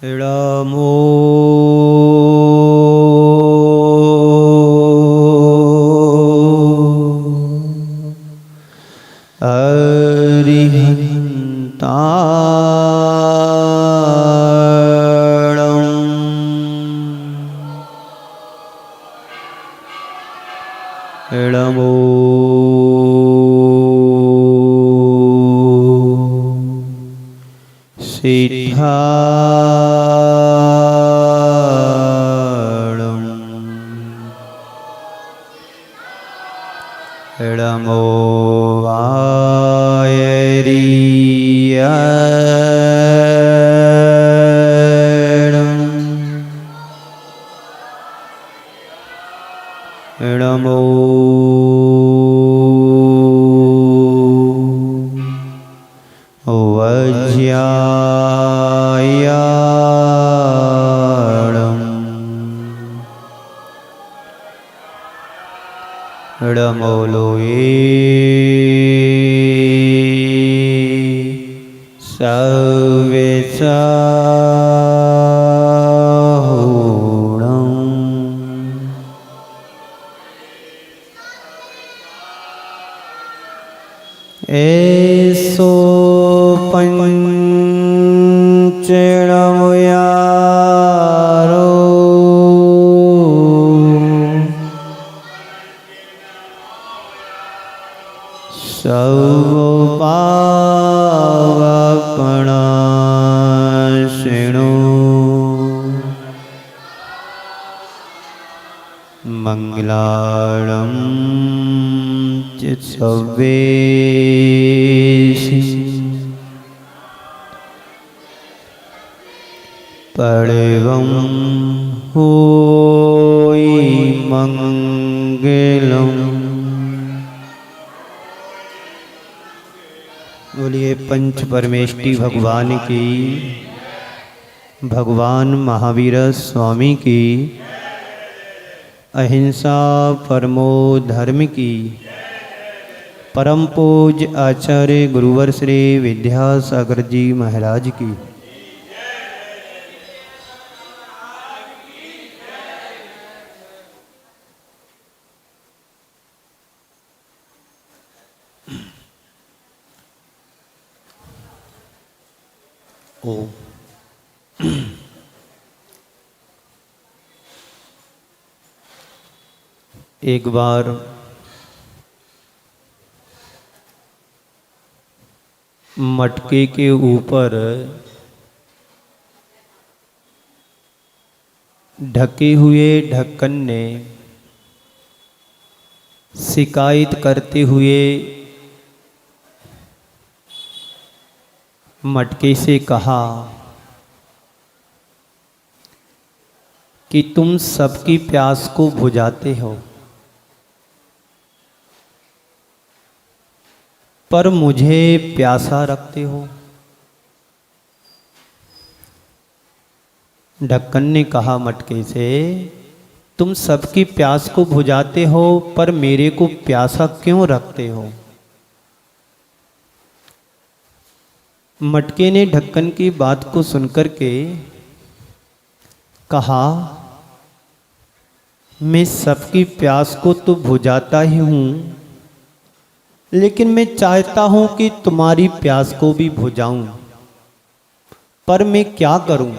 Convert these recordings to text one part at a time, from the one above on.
नमो नमो सिद्धाणं नमो वायरीयणं नमो वज्रायाणं नमो लोये सव्यसाहूणं एसो पंचणमयारो सर्वपावपणाशिनो मंगलाणं चित्सवेशि परवं होई मंगलम्। बोलिए पंच परमेष्टि भगवान की, भगवान महावीर स्वामी की, अहिंसा परमो धर्म की, परम पूज्य आचार्य गुरुवर श्री विद्यासागर जी महाराज की। ओम। एक बार मटके के ऊपर ढके हुए ढक्कन ने शिकायत करते हुए मटके से कहा कि तुम सबकी प्यास को बुझाते हो, पर मुझे प्यासा रखते हो। ढक्कन ने कहा मटके से, तुम सबकी प्यास को बुझाते हो पर मेरे को प्यासा क्यों रखते हो। मटके ने ढक्कन की बात को सुनकर के कहा, मैं सबकी प्यास को तो बुझाता ही हूँ, लेकिन मैं चाहता हूँ कि तुम्हारी प्यास को भी बुझाऊं, पर मैं क्या करूं।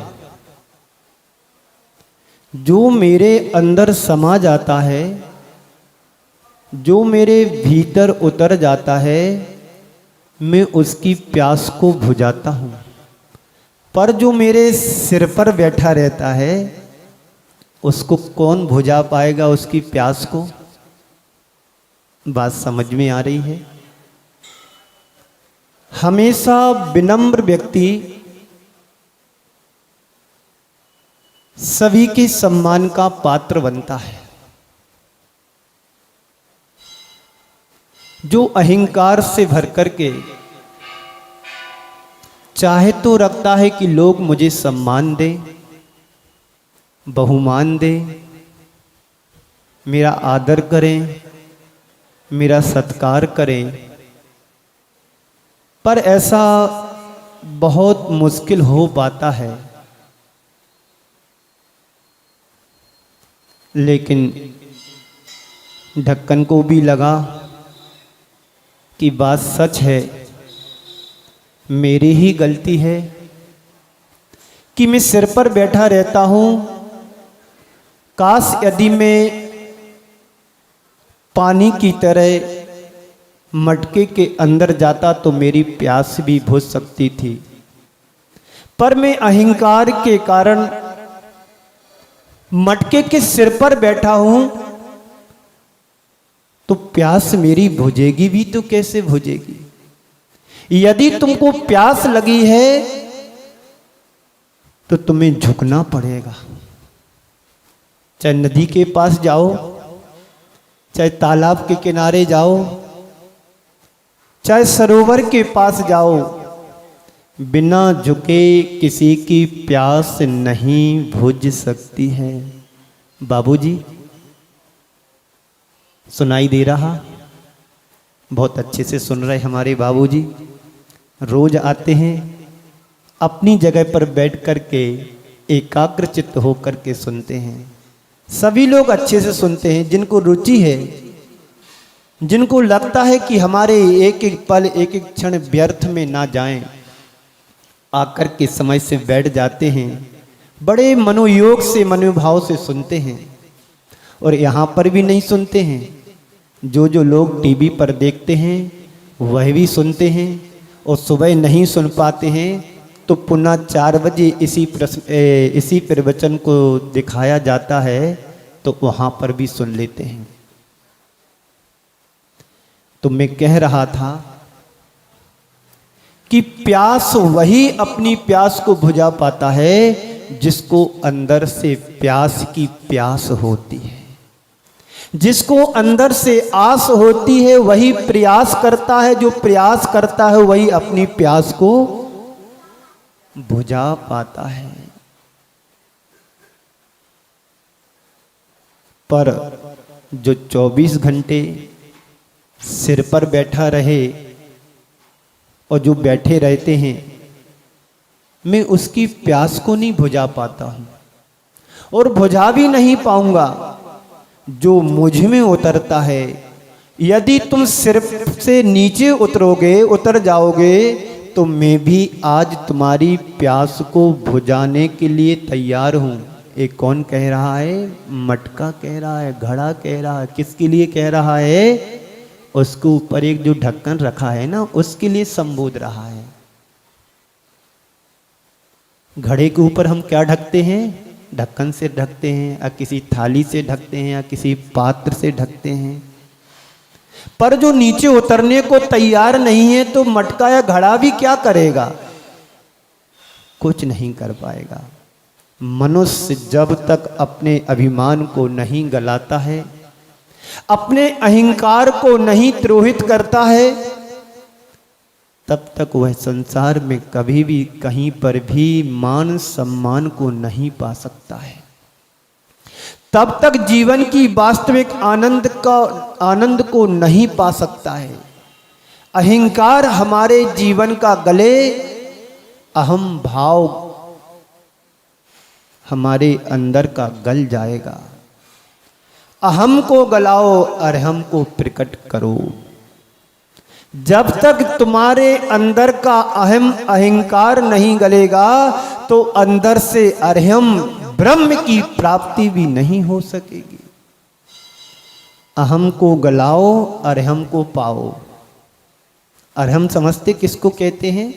जो मेरे अंदर समा जाता है, जो मेरे भीतर उतर जाता है, मैं उसकी प्यास को बुझाता हूँ, पर जो मेरे सिर पर बैठा रहता है उसको कौन बुझा पाएगा उसकी प्यास को। बात समझ में आ रही है। हमेशा विनम्र व्यक्ति सभी के सम्मान का पात्र बनता है। जो अहंकार से भर करके चाहे तो रखता है कि लोग मुझे सम्मान दें, बहुमान दें, मेरा आदर करें, मेरा सत्कार करें, पर ऐसा बहुत मुश्किल हो पाता है लेकिन ढक्कन को भी लगा कि बात सच है, मेरी ही गलती है कि मैं सिर पर बैठा रहता हूँ। काश यदि मैं पानी की तरह मटके के अंदर जाता तो मेरी प्यास भी बुझ सकती थी, पर मैं अहंकार के कारण मटके के सिर पर बैठा हूं, तो प्यास मेरी बुझेगी भी तो कैसे बुझेगी। यदि तुमको प्यास लगी है तो तुम्हें झुकना पड़ेगा। चाहे नदी के पास जाओ, चाहे तालाब के किनारे जाओ, चाहे सरोवर के पास जाओ, बिना झुके किसी की प्यास नहीं बुझ सकती है। बाबूजी, सुनाई दे रहा? बहुत अच्छे से सुन रहे हमारे बाबूजी। रोज आते हैं, अपनी जगह पर बैठ कर के एकाग्रचित्त होकर के सुनते हैं। सभी लोग अच्छे से सुनते हैं, जिनको रुचि है, जिनको लगता है कि हमारे एक एक पल, एक एक क्षण व्यर्थ में ना जाएं, आकर के समय से बैठ जाते हैं, बड़े मनोयोग से, मनोभाव से सुनते हैं। और यहाँ पर भी नहीं सुनते हैं, जो जो लोग टीवी पर देखते हैं वह भी सुनते हैं, और सुबह नहीं सुन पाते हैं तो पुनः 4 बजे इसी प्रवचन को दिखाया जाता है तो वहाँ पर भी सुन लेते हैं। तो मैं कह रहा था कि प्यास वही अपनी प्यास को बुझा पाता है जिसको अंदर से प्यास की प्यास होती है। जिसको अंदर से आस होती है वही प्रयास करता है, जो प्रयास करता है वही अपनी प्यास को बुझा पाता है। पर जो 24 घंटे सिर पर बैठा रहे और जो बैठे रहते हैं, मैं उसकी प्यास को नहीं बुझा पाता हूं और बुझा भी नहीं पाऊंगा। जो मुझ में उतरता है, यदि तुम सिर से नीचे उतर जाओगे तो मैं भी आज तुम्हारी प्यास को बुझाने के लिए तैयार हूं। एक कौन कह रहा है? मटका कह रहा है, घड़ा कह रहा है। किसके लिए कह रहा है? उसके ऊपर एक जो ढक्कन रखा है ना, उसके लिए संबोध रहा है। घड़े के ऊपर हम क्या ढकते हैं? ढक्कन से ढकते हैं, या किसी थाली से ढकते हैं, या किसी पात्र से ढकते हैं। पर जो नीचे उतरने को तैयार नहीं है तो मटका या घड़ा भी क्या करेगा? कुछ नहीं कर पाएगा। मनुष्य जब तक अपने अभिमान को नहीं गलाता है, अपने अहंकार को नहीं द्रोहित करता है, तब तक वह संसार में कभी भी कहीं पर भी मान सम्मान को नहीं पा सकता है। तब तक जीवन की वास्तविक आनंद को नहीं पा सकता है। अहंकार हमारे जीवन का गले, अहम भाव हमारे अंदर का गल जाएगा। अहम को गलाओ, अरहम को प्रकट करो। जब तक तुम्हारे अंदर का अहंकार नहीं गलेगा तो अंदर से अरहम ब्रह्म की प्राप्ति भी नहीं हो सकेगी। अहम को गलाओ, अरहम को पाओ। अरहम समझते किसको कहते हैं?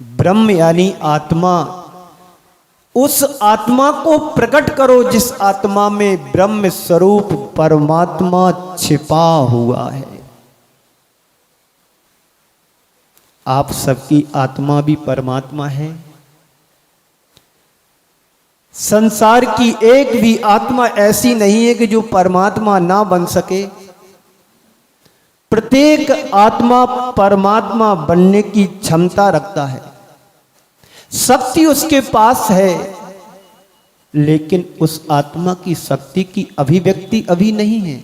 ब्रह्म यानी आत्मा। उस आत्मा को प्रकट करो जिस आत्मा में ब्रह्म स्वरूप परमात्मा छिपा हुआ है। आप सबकी आत्मा भी परमात्मा है। संसार की एक भी आत्मा ऐसी नहीं है कि जो परमात्मा ना बन सके। प्रत्येक आत्मा परमात्मा बनने की क्षमता रखता है, शक्ति उसके पास है, लेकिन उस आत्मा की शक्ति की अभिव्यक्ति अभी नहीं है।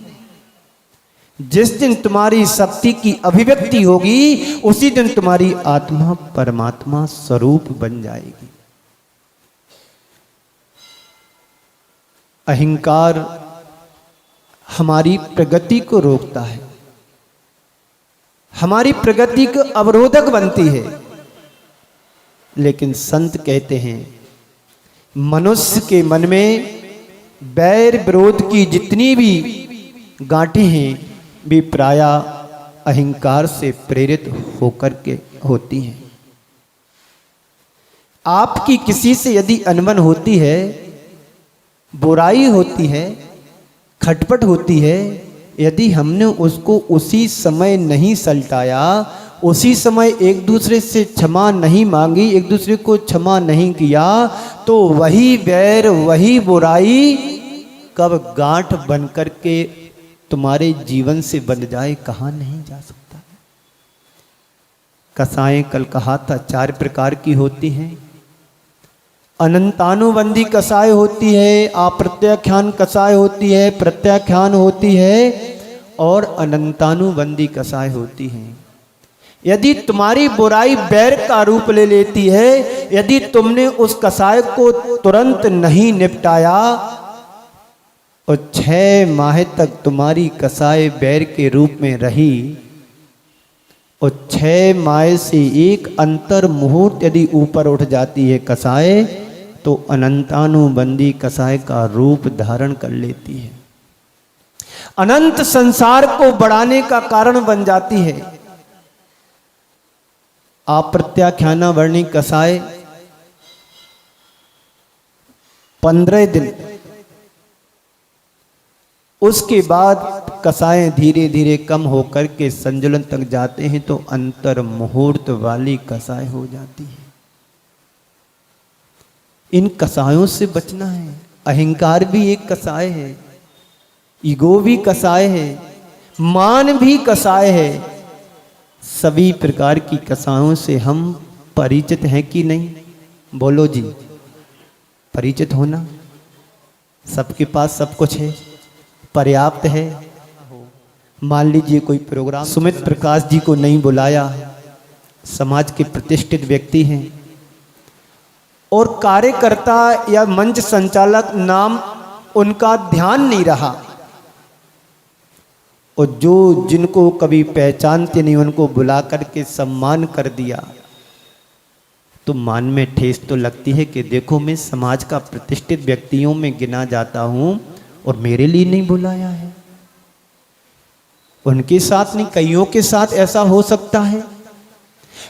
जिस दिन तुम्हारी शक्ति की अभिव्यक्ति होगी उसी दिन तुम्हारी आत्मा परमात्मा स्वरूप बन जाएगी। अहंकार हमारी प्रगति को रोकता है, हमारी प्रगति को अवरोधक बनती है। लेकिन संत कहते हैं मनुष्य के मन में बैर विरोध की जितनी भी गांठें हैं वे प्रायः अहंकार से प्रेरित होकर के होती हैं। आपकी किसी से यदि अनबन होती है, बुराई होती है, खटपट होती है, यदि हमने उसको उसी समय नहीं सलटाया, उसी समय एक दूसरे से क्षमा नहीं मांगी, एक दूसरे को क्षमा नहीं किया, तो वही बैर वही बुराई कब गांठ बन करके तुम्हारे जीवन से बन जाए कहाँ नहीं जा सकता। कसाएं कल कहा था 4 प्रकार की होती हैं। अनंतानुबंधी कसाय होती है, अप्रत्याख्यान कसाय होती है, प्रत्याख्यान होती है और अनंतानुबंधी कसाय होती है। यदि तुम्हारी बुराई बैर का रूप ले लेती है, यदि तुमने उस कसाय को तुरंत नहीं निपटाया और 6 माह तक तुम्हारी कसाय बैर के रूप में रही और 6 माह से एक अंतर मुहूर्त यदि ऊपर उठ जाती है कसाय, तो अनंतानुबंधी कसाय का रूप धारण कर लेती है, अनंत संसार को बढ़ाने का कारण बन जाती है। अप्रत्याख्यानावर्णी कसाय 15 दिन, उसके बाद कसाएं धीरे धीरे कम होकर के संजुलन तक जाते हैं तो अंतर मुहूर्त वाली कसाय हो जाती है। इन कसायों से बचना है। अहंकार भी एक कसाय है, ईगो भी कसाय है, मान भी कसाय है। सभी प्रकार की कसायों से हम परिचित हैं कि नहीं? बोलो जी, परिचित होना। सबके पास सब कुछ है, पर्याप्त है। मान लीजिए कोई प्रोग्राम, सुमित प्रकाश जी को नहीं बुलाया, समाज के प्रतिष्ठित व्यक्ति हैं और कार्यकर्ता या मंच संचालक नाम उनका ध्यान नहीं रहा और जो जिनको कभी पहचानते नहीं उनको बुला करके सम्मान कर दिया, तो मान में ठेस तो लगती है कि देखो मैं समाज का प्रतिष्ठित व्यक्तियों में गिना जाता हूं और मेरे लिए नहीं बुलाया है। उनके साथ नहीं, कईयों के साथ ऐसा हो सकता है।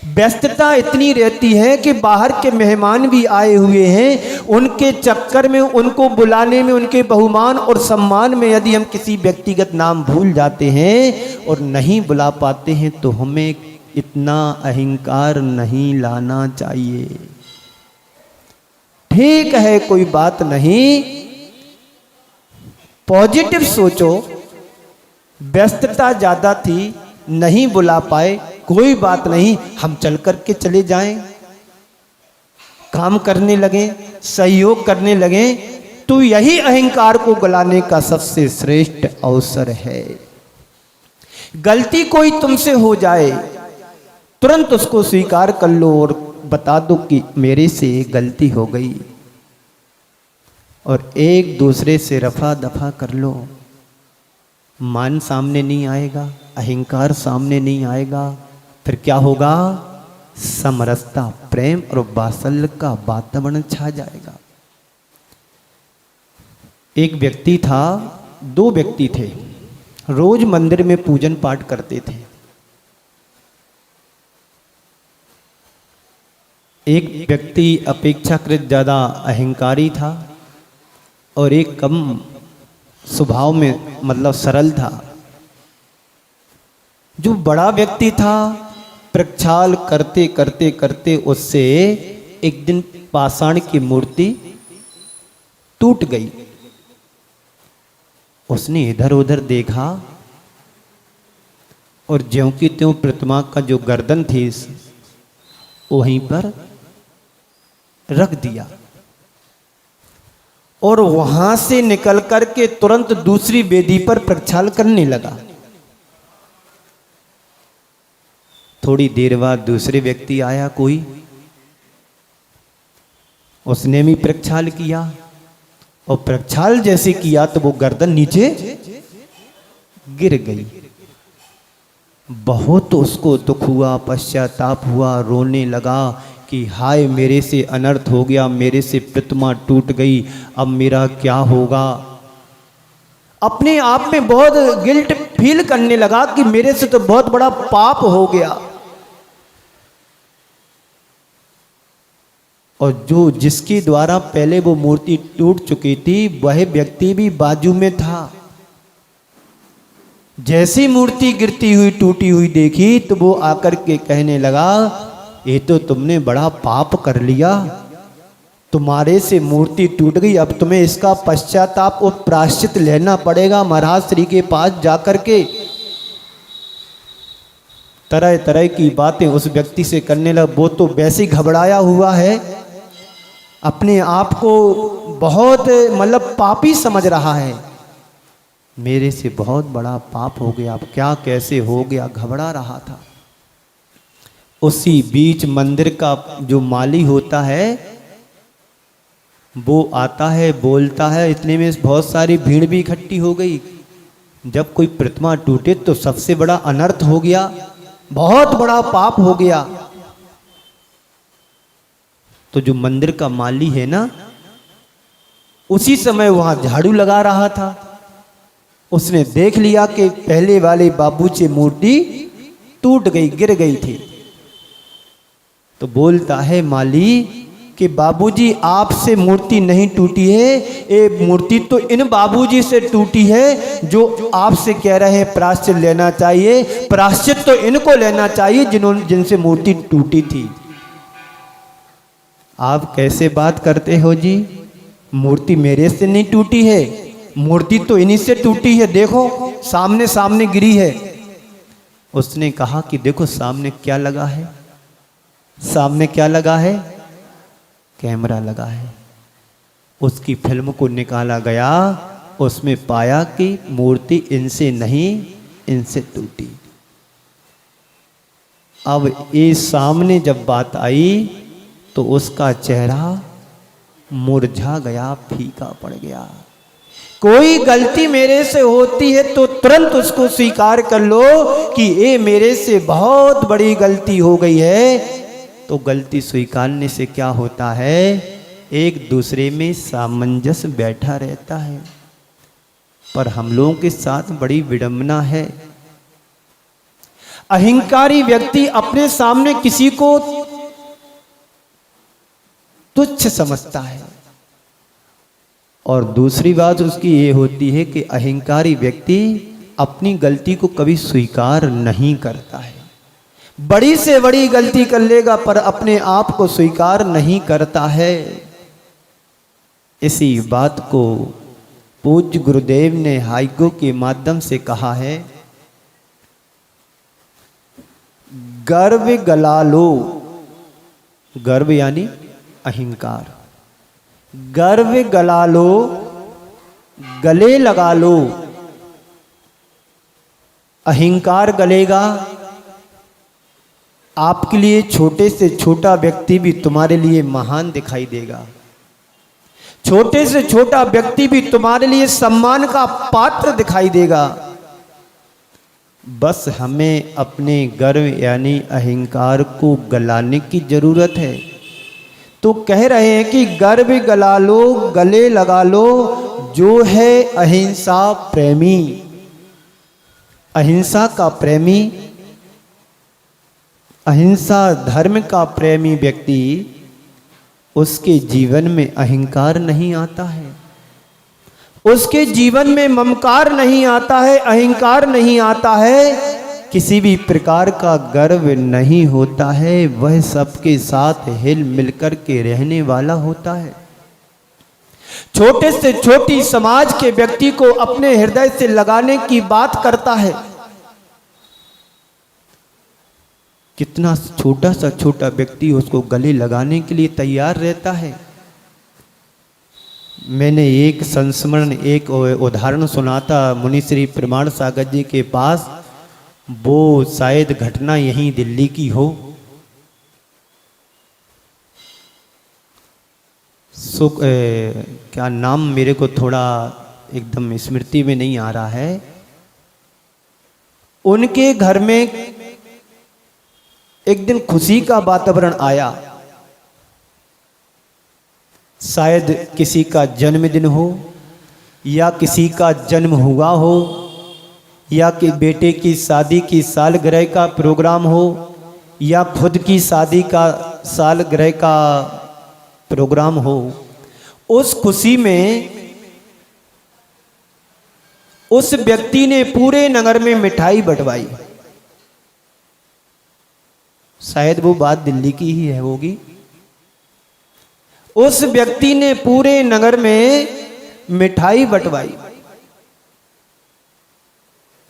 व्यस्तता इतनी रहती है कि बाहर के मेहमान भी आए हुए हैं, उनके चक्कर में, उनको बुलाने में, उनके बहुमान और सम्मान में यदि हम किसी व्यक्तिगत नाम भूल जाते हैं और नहीं बुला पाते हैं तो हमें इतना अहंकार नहीं लाना चाहिए। ठीक है, कोई बात नहीं, पॉजिटिव सोचो। व्यस्तता ज्यादा थी, नहीं बुला पाए, कोई बात नहीं, हम चल करके चले जाएं, काम करने लगे, सहयोग करने लगे, तो यही अहंकार को गलाने का सबसे श्रेष्ठ अवसर है। गलती कोई तुमसे हो जाए, तुरंत उसको स्वीकार कर लो और बता दो कि मेरे से गलती हो गई और एक दूसरे से रफा दफा कर लो। मान सामने नहीं आएगा, अहंकार सामने नहीं आएगा, फिर क्या होगा? समरसता, प्रेम और वात्सल्य का वातावरण छा जाएगा। एक व्यक्ति था, 2 व्यक्ति थे, रोज मंदिर में पूजन पाठ करते थे। एक व्यक्ति अपेक्षाकृत ज्यादा अहंकारी था और एक कम स्वभाव में, मतलब सरल था। जो बड़ा व्यक्ति था, प्रक्षाल करते करते करते उससे एक दिन पाषाण की मूर्ति टूट गई। उसने इधर उधर देखा और ज्यों की त्यों प्रतिमा का जो गर्दन थी वहीं पर रख दिया और वहां से निकल करके तुरंत दूसरी वेदी पर प्रक्षाल करने लगा। थोड़ी देर बाद दूसरे व्यक्ति आया कोई, उसने भी प्रक्षाल किया और प्रक्षाल जैसे किया तो वो गर्दन नीचे गिर गई। बहुत उसको दुख हुआ, पश्चाताप हुआ, रोने लगा कि हाय मेरे से अनर्थ हो गया, मेरे से प्रतिमा टूट गई, अब मेरा क्या होगा। अपने आप में बहुत गिल्ट फील करने लगा कि मेरे से तो बहुत बड़ा पाप हो गया। और जो जिसके द्वारा पहले वो मूर्ति टूट चुकी थी वह व्यक्ति भी बाजू में था। जैसी मूर्ति गिरती हुई टूटी हुई देखी तो वो आकर के कहने लगा, ये तो तुमने बड़ा पाप कर लिया, तुम्हारे से मूर्ति टूट गई, अब तुम्हें इसका पश्चाताप और प्रायश्चित लेना पड़ेगा महाराज श्री के पास जाकर के। तरह तरह की बातें उस व्यक्ति से करने लगा। वो तो वैसे घबराया हुआ है, अपने आप को बहुत मतलब पापी समझ रहा है, मेरे से बहुत बड़ा पाप हो गया, अब क्या कैसे हो गया, घबरा रहा था। उसी बीच मंदिर का जो माली होता है वो आता है, बोलता है। इतने में बहुत सारी भीड़ भी इकट्ठी हो गई। जब कोई प्रतिमा टूटे तो सबसे बड़ा अनर्थ हो गया, बहुत बड़ा पाप हो गया। तो जो मंदिर का माली है ना, उसी समय वहां झाड़ू लगा रहा था। उसने देख लिया कि पहले वाले बाबू से मूर्ति टूट गई, गिर गई थी। तो बोलता है माली कि बाबूजी आपसे मूर्ति नहीं टूटी है, ये मूर्ति तो इन बाबूजी से टूटी है जो आपसे कह रहे हैं प्रायश्चित लेना चाहिए। प्रायश्चित तो इनको लेना चाहिए जिनसे मूर्ति टूटी थी। आप कैसे बात करते हो जी, मूर्ति मेरे से नहीं टूटी है, मूर्ति तो इन्हीं से टूटी है, देखो सामने सामने गिरी है। उसने कहा कि देखो सामने क्या लगा है, सामने क्या लगा है, कैमरा लगा है। उसकी फिल्म को निकाला गया, उसमें पाया कि मूर्ति इनसे नहीं, इनसे टूटी। अब ये सामने जब बात आई तो उसका चेहरा मुरझा गया, फीका पड़ गया। कोई गलती मेरे से होती है तो तुरंत उसको स्वीकार कर लो कि ये मेरे से बहुत बड़ी गलती हो गई है। तो गलती स्वीकारने से क्या होता है, एक दूसरे में सामंजस्य बैठा रहता है। पर हम लोगों के साथ बड़ी विडंबना है। अहंकारी व्यक्ति अपने सामने किसी को तुच्छ समझता है, और दूसरी बात उसकी ये होती है कि अहंकारी व्यक्ति अपनी गलती को कभी स्वीकार नहीं करता है। बड़ी से बड़ी गलती कर लेगा पर अपने आप को स्वीकार नहीं करता है। इसी बात को पूज्य गुरुदेव ने हाइगो के माध्यम से कहा है, गर्व गला लो। गर्व यानी अहंकार, गर्व गला लो, गले लगा लो। अहंकार गलेगा, आपके लिए छोटे से छोटा व्यक्ति भी तुम्हारे लिए महान दिखाई देगा। छोटे से छोटा व्यक्ति भी तुम्हारे लिए सम्मान का पात्र दिखाई देगा। बस हमें अपने गर्व यानी अहंकार को गलाने की जरूरत है। तो कह रहे हैं कि गर्व गला लो, गले लगा लो, जो है अहिंसा प्रेमी। अहिंसा का प्रेमी, अहिंसा धर्म का प्रेमी व्यक्ति, उसके जीवन में अहंकार नहीं आता है, उसके जीवन में ममकार नहीं आता है, अहंकार नहीं आता है, किसी भी प्रकार का गर्व नहीं होता है। वह सबके साथ हिल मिलकर के रहने वाला होता है। छोटे से छोटी समाज के व्यक्ति को अपने हृदय से लगाने की बात करता है। कितना छोटा सा छोटा व्यक्ति उसको गले लगाने के लिए तैयार रहता है। मैंने एक संस्मरण, एक उदाहरण सुना था मुनि श्री प्रमाण सागर जी के पास। वो शायद घटना यहीं दिल्ली की हो। क्या नाम मेरे को थोड़ा एकदम स्मृति में नहीं आ रहा है, उनके घर में एक दिन खुशी का वातावरण आया। शायद किसी का जन्मदिन हो या किसी का जन्म हुआ हो या कि बेटे की शादी की सालगिरह का प्रोग्राम हो या खुद की शादी का सालगिरह का प्रोग्राम हो। उस खुशी में उस व्यक्ति ने पूरे नगर में मिठाई बंटवाई। शायद वो बात दिल्ली की ही है होगी। उस व्यक्ति ने पूरे नगर में मिठाई बंटवाई।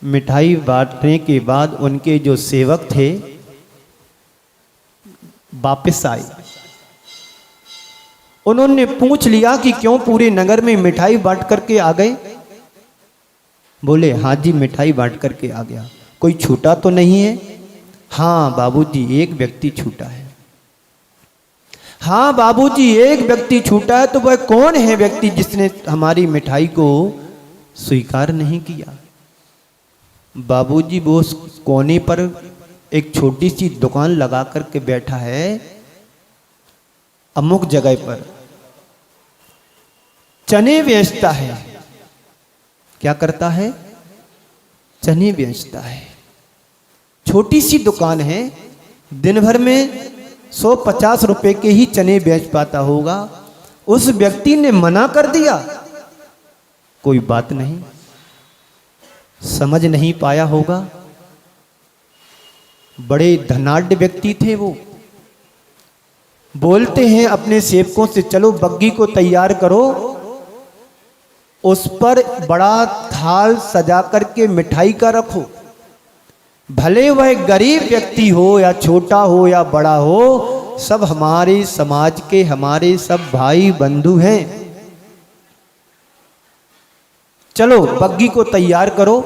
मिठाई बांटने के बाद उनके जो सेवक थे वापस आए। उन्होंने पूछ लिया कि क्यों पूरे नगर में मिठाई बांट करके आ गए। बोले हाँ जी, मिठाई बांट करके आ गया। कोई छूटा तो नहीं है? हाँ बाबूजी, एक व्यक्ति छूटा है। हाँ बाबूजी, एक व्यक्ति छूटा है। तो वह कौन है व्यक्ति जिसने हमारी मिठाई को स्वीकार नहीं किया? बाबूजी, वो कोने पर एक छोटी सी दुकान लगा करके बैठा है अमुक जगह पर, चने बेचता है। क्या करता है? चने बेचता है। छोटी सी दुकान है, दिन भर में 150 रुपए के ही चने बेच पाता होगा। उस व्यक्ति ने मना कर दिया। कोई बात नहीं, समझ नहीं पाया होगा। बड़े धनाढ्य व्यक्ति थे वो। बोलते हैं अपने सेवकों से, चलो बग्गी को तैयार करो, उस पर बड़ा थाल सजा करके मिठाई का रखो। भले वह गरीब व्यक्ति हो या छोटा हो या बड़ा हो, सब हमारे समाज के, हमारे सब भाई बंधु हैं। चलो बग्गी को तैयार करो।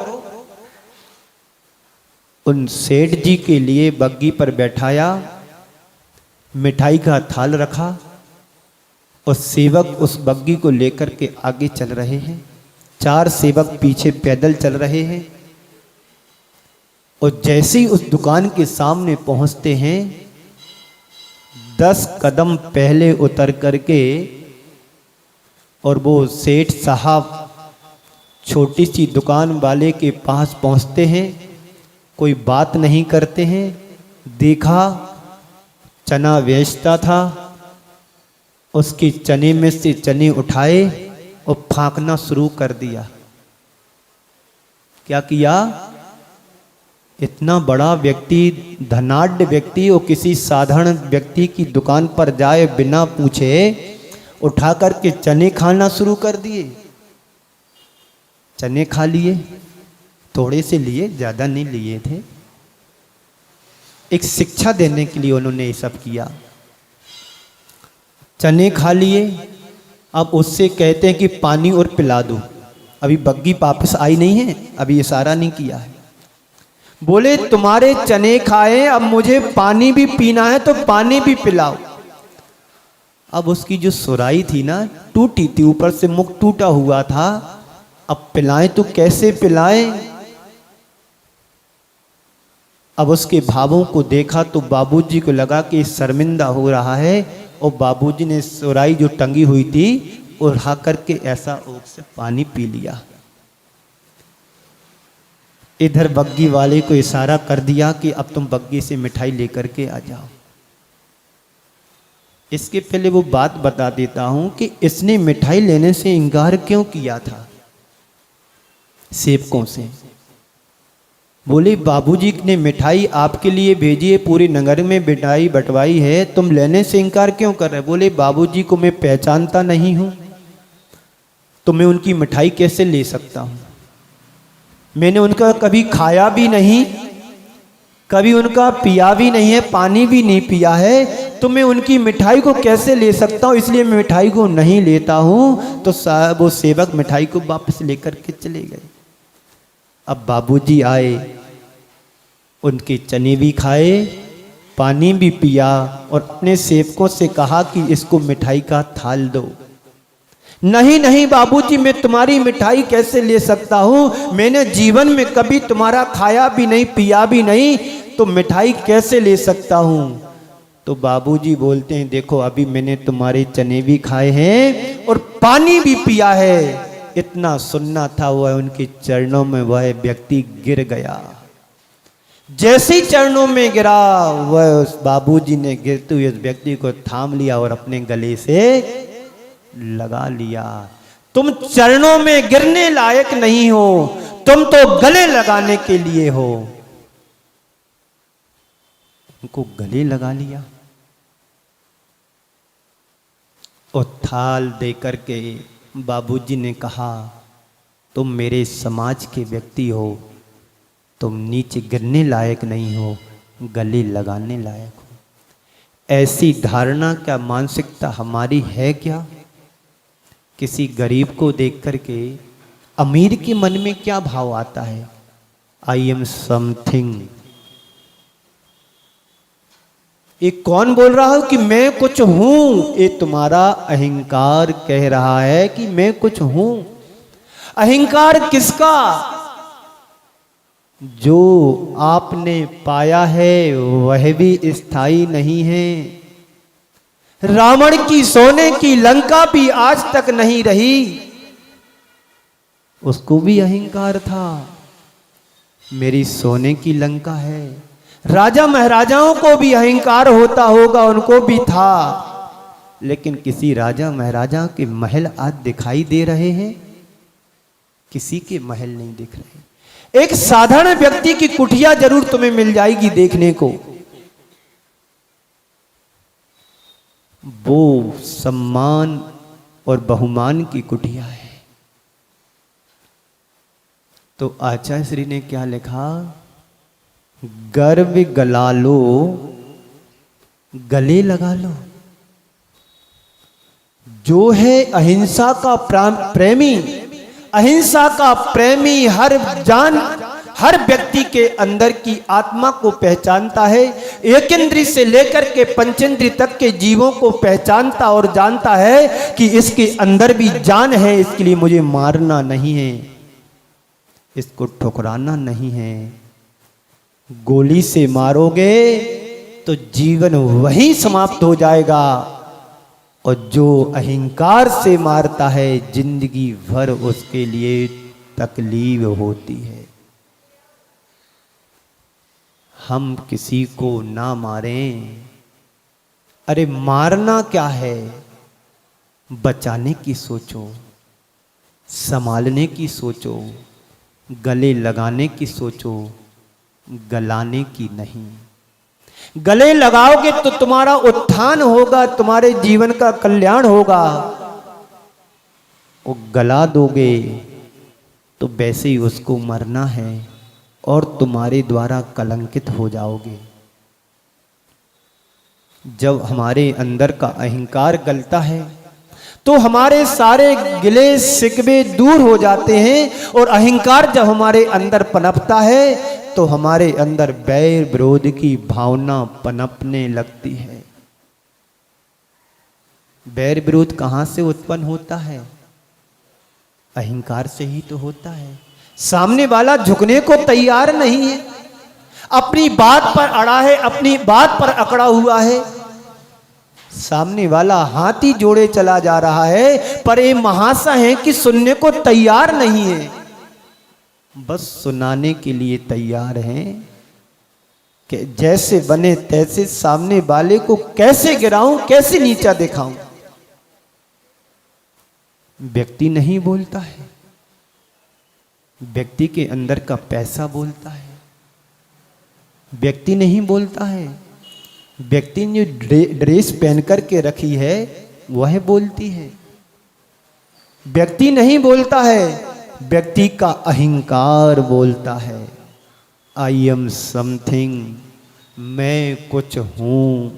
उन सेठ जी के लिए बग्गी पर बैठाया, मिठाई का थाल रखा और सेवक उस बग्गी को लेकर के आगे चल रहे हैं। 4 सेवक पीछे पैदल चल रहे हैं। और जैसे ही उस दुकान के सामने पहुंचते हैं, 10 कदम पहले उतर करके और वो सेठ साहब छोटी सी दुकान वाले के पास पहुंचते हैं। कोई बात नहीं करते हैं। देखा चना बेचता था, उसके चने में से चने उठाए और फांकना शुरू कर दिया। क्या किया? इतना बड़ा व्यक्ति, धनाढ्य व्यक्ति, और किसी साधारण व्यक्ति की दुकान पर जाए बिना पूछे उठा करके चने खाना शुरू कर दिए। चने खा लिए, थोड़े से लिए, ज़्यादा नहीं लिए थे। एक शिक्षा देने के लिए उन्होंने ये सब किया। चने खा लिए। अब उससे कहते हैं कि पानी और पिला दो। अभी बग्गी वापस आई नहीं है, अभी इशारा नहीं किया है। बोले तुम्हारे चने खाए, अब मुझे पानी भी पीना है तो पानी भी पिलाओ। अब उसकी जो सुराई थी ना, टूटी थी, ऊपर से मुख टूटा हुआ था। अब पिलाएं तो कैसे पिलाएं? अब उसके भावों को देखा तो बाबूजी को लगा कि शर्मिंदा हो रहा है, और बाबूजी ने सुराई जो टंगी हुई थी उठा करके ऐसा ओक से पानी पी लिया। इधर बग्गी वाले को इशारा कर दिया कि अब तुम बग्गी से मिठाई लेकर के आ जाओ। इसके पहले वो बात बता देता हूं कि इसने मिठाई लेने से इनकार क्यों किया था सेवकों से। बोले बाबूजी ने मिठाई आपके लिए भेजी है, पूरे नगर में मिठाई बंटवाई है, तुम लेने से इनकार क्यों कर रहे? बोले बाबूजी को मैं पहचानता नहीं हूं तो मैं उनकी मिठाई कैसे ले सकता हूं? मैंने उनका कभी खाया भी नहीं, कभी उनका पिया भी नहीं है, पानी भी नहीं पिया है, तो मैं उनकी मिठाई को कैसे ले सकता हूँ? इसलिए मैं मिठाई को नहीं लेता हूँ। तो वो सेवक मिठाई को वापस लेकर के चले गए। अब बाबूजी आए, उनके चने भी खाए, पानी भी पिया और अपने सेवकों से कहा कि इसको मिठाई का थाल दो। नहीं नहीं बाबूजी, मैं तुम्हारी मिठाई कैसे ले सकता हूँ, मैंने जीवन में कभी तुम्हारा खाया भी नहीं पिया भी नहीं, तो मिठाई कैसे ले सकता हूँ। तो बाबूजी बोलते हैं देखो अभी मैंने तुम्हारे चने भी खाए हैं और पानी भी पिया है। इतना सुनना था वह उनके चरणों में वह व्यक्ति गिर गया। जैसे ही चरणों में गिरा वह उस बाबूजी ने गिरते हुए उस व्यक्ति को थाम लिया और अपने गले से लगा लिया। तुम चरणों में गिरने लायक नहीं हो, तुम तो गले लगाने के लिए हो। उनको गले लगा लिया और थाल देकर के बाबूजी ने कहा तुम मेरे समाज के व्यक्ति हो, तुम नीचे गिरने लायक नहीं हो, गले लगाने लायक हो। ऐसी धारणा क्या मानसिकता हमारी है क्या? किसी गरीब को देख करके अमीर के मन में क्या भाव आता है? I am something. ये कौन बोल रहा हो कि मैं कुछ हूं? ये तुम्हारा अहंकार कह रहा है कि मैं कुछ हूं। अहंकार किसका? जो आपने पाया है वह भी स्थायी नहीं है। रावण की सोने की लंका भी आज तक नहीं रही, उसको भी अहंकार था मेरी सोने की लंका है। राजा महाराजाओं को भी अहंकार होता होगा, उनको भी था, लेकिन किसी राजा महाराजा के महल आज दिखाई दे रहे हैं? किसी के महल नहीं दिख रहे। एक साधारण व्यक्ति की कुटिया जरूर तुम्हें मिल जाएगी देखने को, वो सम्मान और बहुमान की कुटिया है। तो आचार्य श्री ने क्या लिखा? गर्व गला लो, गले लगा लो। जो है अहिंसा का प्रेमी, अहिंसा का प्रेमी हर व्यक्ति के अंदर की आत्मा को पहचानता है। एक इंद्रिय से लेकर के पंचेंद्रिय तक के जीवों को पहचानता और जानता है कि इसके अंदर भी जान है, इसके लिए मुझे मारना नहीं है, इसको ठुकराना नहीं है। गोली से मारोगे तो जीवन वहीं समाप्त हो जाएगा, और जो अहंकार से मारता है जिंदगी भर उसके लिए तकलीफ होती है। हम किसी को ना मारें। अरे मारना क्या है? बचाने की सोचो, संभालने की सोचो, गले लगाने की सोचो, गलाने की नहीं। गले लगाओगे तो तुम्हारा उत्थान होगा, तुम्हारे जीवन का कल्याण होगा। वो गला दोगे तो वैसे ही उसको मरना है और तुम्हारे द्वारा कलंकित हो जाओगे। जब हमारे अंदर का अहंकार गलता है तो हमारे सारे गिले शिकवे दूर हो जाते हैं, और अहंकार जब हमारे अंदर पनपता है तो हमारे अंदर बैर विरोध की भावना पनपने लगती है। बैर विरोध कहां से उत्पन्न होता है? अहंकार से ही तो होता है। सामने वाला झुकने को तैयार नहीं है, अपनी बात पर अड़ा है, अपनी बात पर अकड़ा हुआ है। सामने वाला हाथी जोड़े चला जा रहा है, पर ये महाशय है कि सुनने को तैयार नहीं है, बस सुनाने के लिए तैयार हैं कि जैसे बने तैसे सामने वाले को कैसे गिराऊं, कैसे नीचा दिखाऊं। व्यक्ति नहीं बोलता है, व्यक्ति के अंदर का पैसा बोलता है। व्यक्ति नहीं बोलता है, व्यक्ति ने ड्रेस पहन करके रखी है वह बोलती है। व्यक्ति नहीं बोलता है, व्यक्ति का अहंकार बोलता है। आई एम समथिंग, मैं कुछ हूं।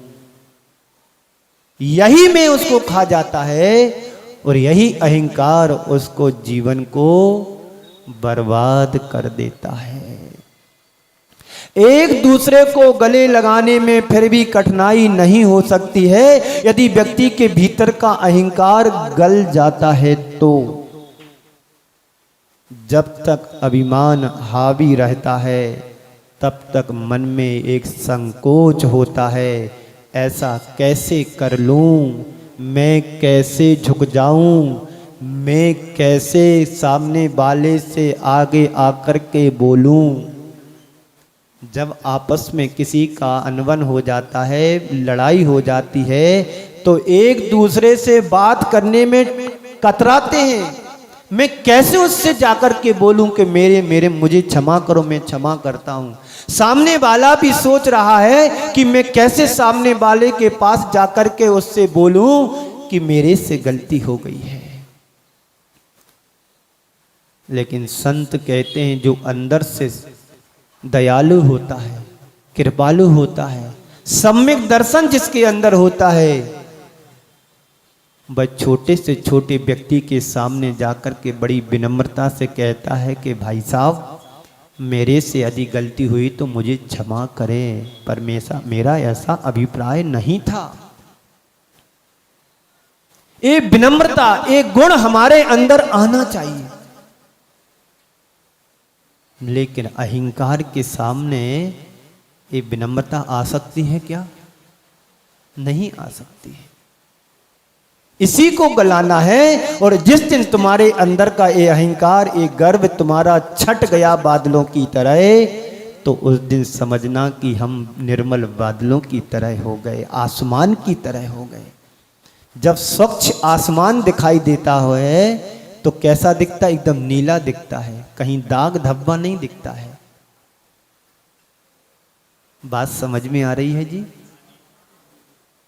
यही मैं उसको खा जाता है, और यही अहंकार उसको जीवन को बर्बाद कर देता है। एक दूसरे को गले लगाने में फिर भी कठिनाई नहीं हो सकती है यदि व्यक्ति के भीतर का अहंकार गल जाता है तो। जब तक अभिमान हावी रहता है तब तक मन में एक संकोच होता है, ऐसा कैसे कर लूं, मैं कैसे झुक जाऊं, मैं कैसे सामने वाले से आगे आकर के बोलूं। जब आपस में किसी का अनबन हो जाता है, लड़ाई हो जाती है, तो एक दूसरे से बात करने में कतराते हैं। मैं कैसे उससे जाकर के बोलूं कि मेरे मुझे क्षमा करो, मैं क्षमा करता हूं। सामने वाला भी सोच रहा है कि मैं कैसे सामने वाले के पास जाकर के उससे बोलूं कि मेरे से गलती हो गई है। लेकिन संत कहते हैं जो अंदर से दयालु होता है, कृपालु होता है, सम्यक दर्शन जिसके अंदर होता है, वह छोटे से छोटे व्यक्ति के सामने जाकर के बड़ी विनम्रता से कहता है कि भाई साहब, मेरे से यदि गलती हुई तो मुझे क्षमा करें, पर मेरा ऐसा अभिप्राय नहीं था। ये विनम्रता, एक गुण हमारे अंदर आना चाहिए। लेकिन अहंकार के सामने ये विनम्रता आ सकती है क्या? नहीं आ सकती है। इसी को गलाना है। और जिस दिन तुम्हारे अंदर का ये अहंकार, ये गर्व तुम्हारा छट गया बादलों की तरह, तो उस दिन समझना कि हम निर्मल बादलों की तरह हो गए, आसमान की तरह हो गए। जब स्वच्छ आसमान दिखाई देता है तो कैसा दिखता है? एकदम नीला दिखता है, कहीं दाग धब्बा नहीं दिखता है। बात समझ में आ रही है जी?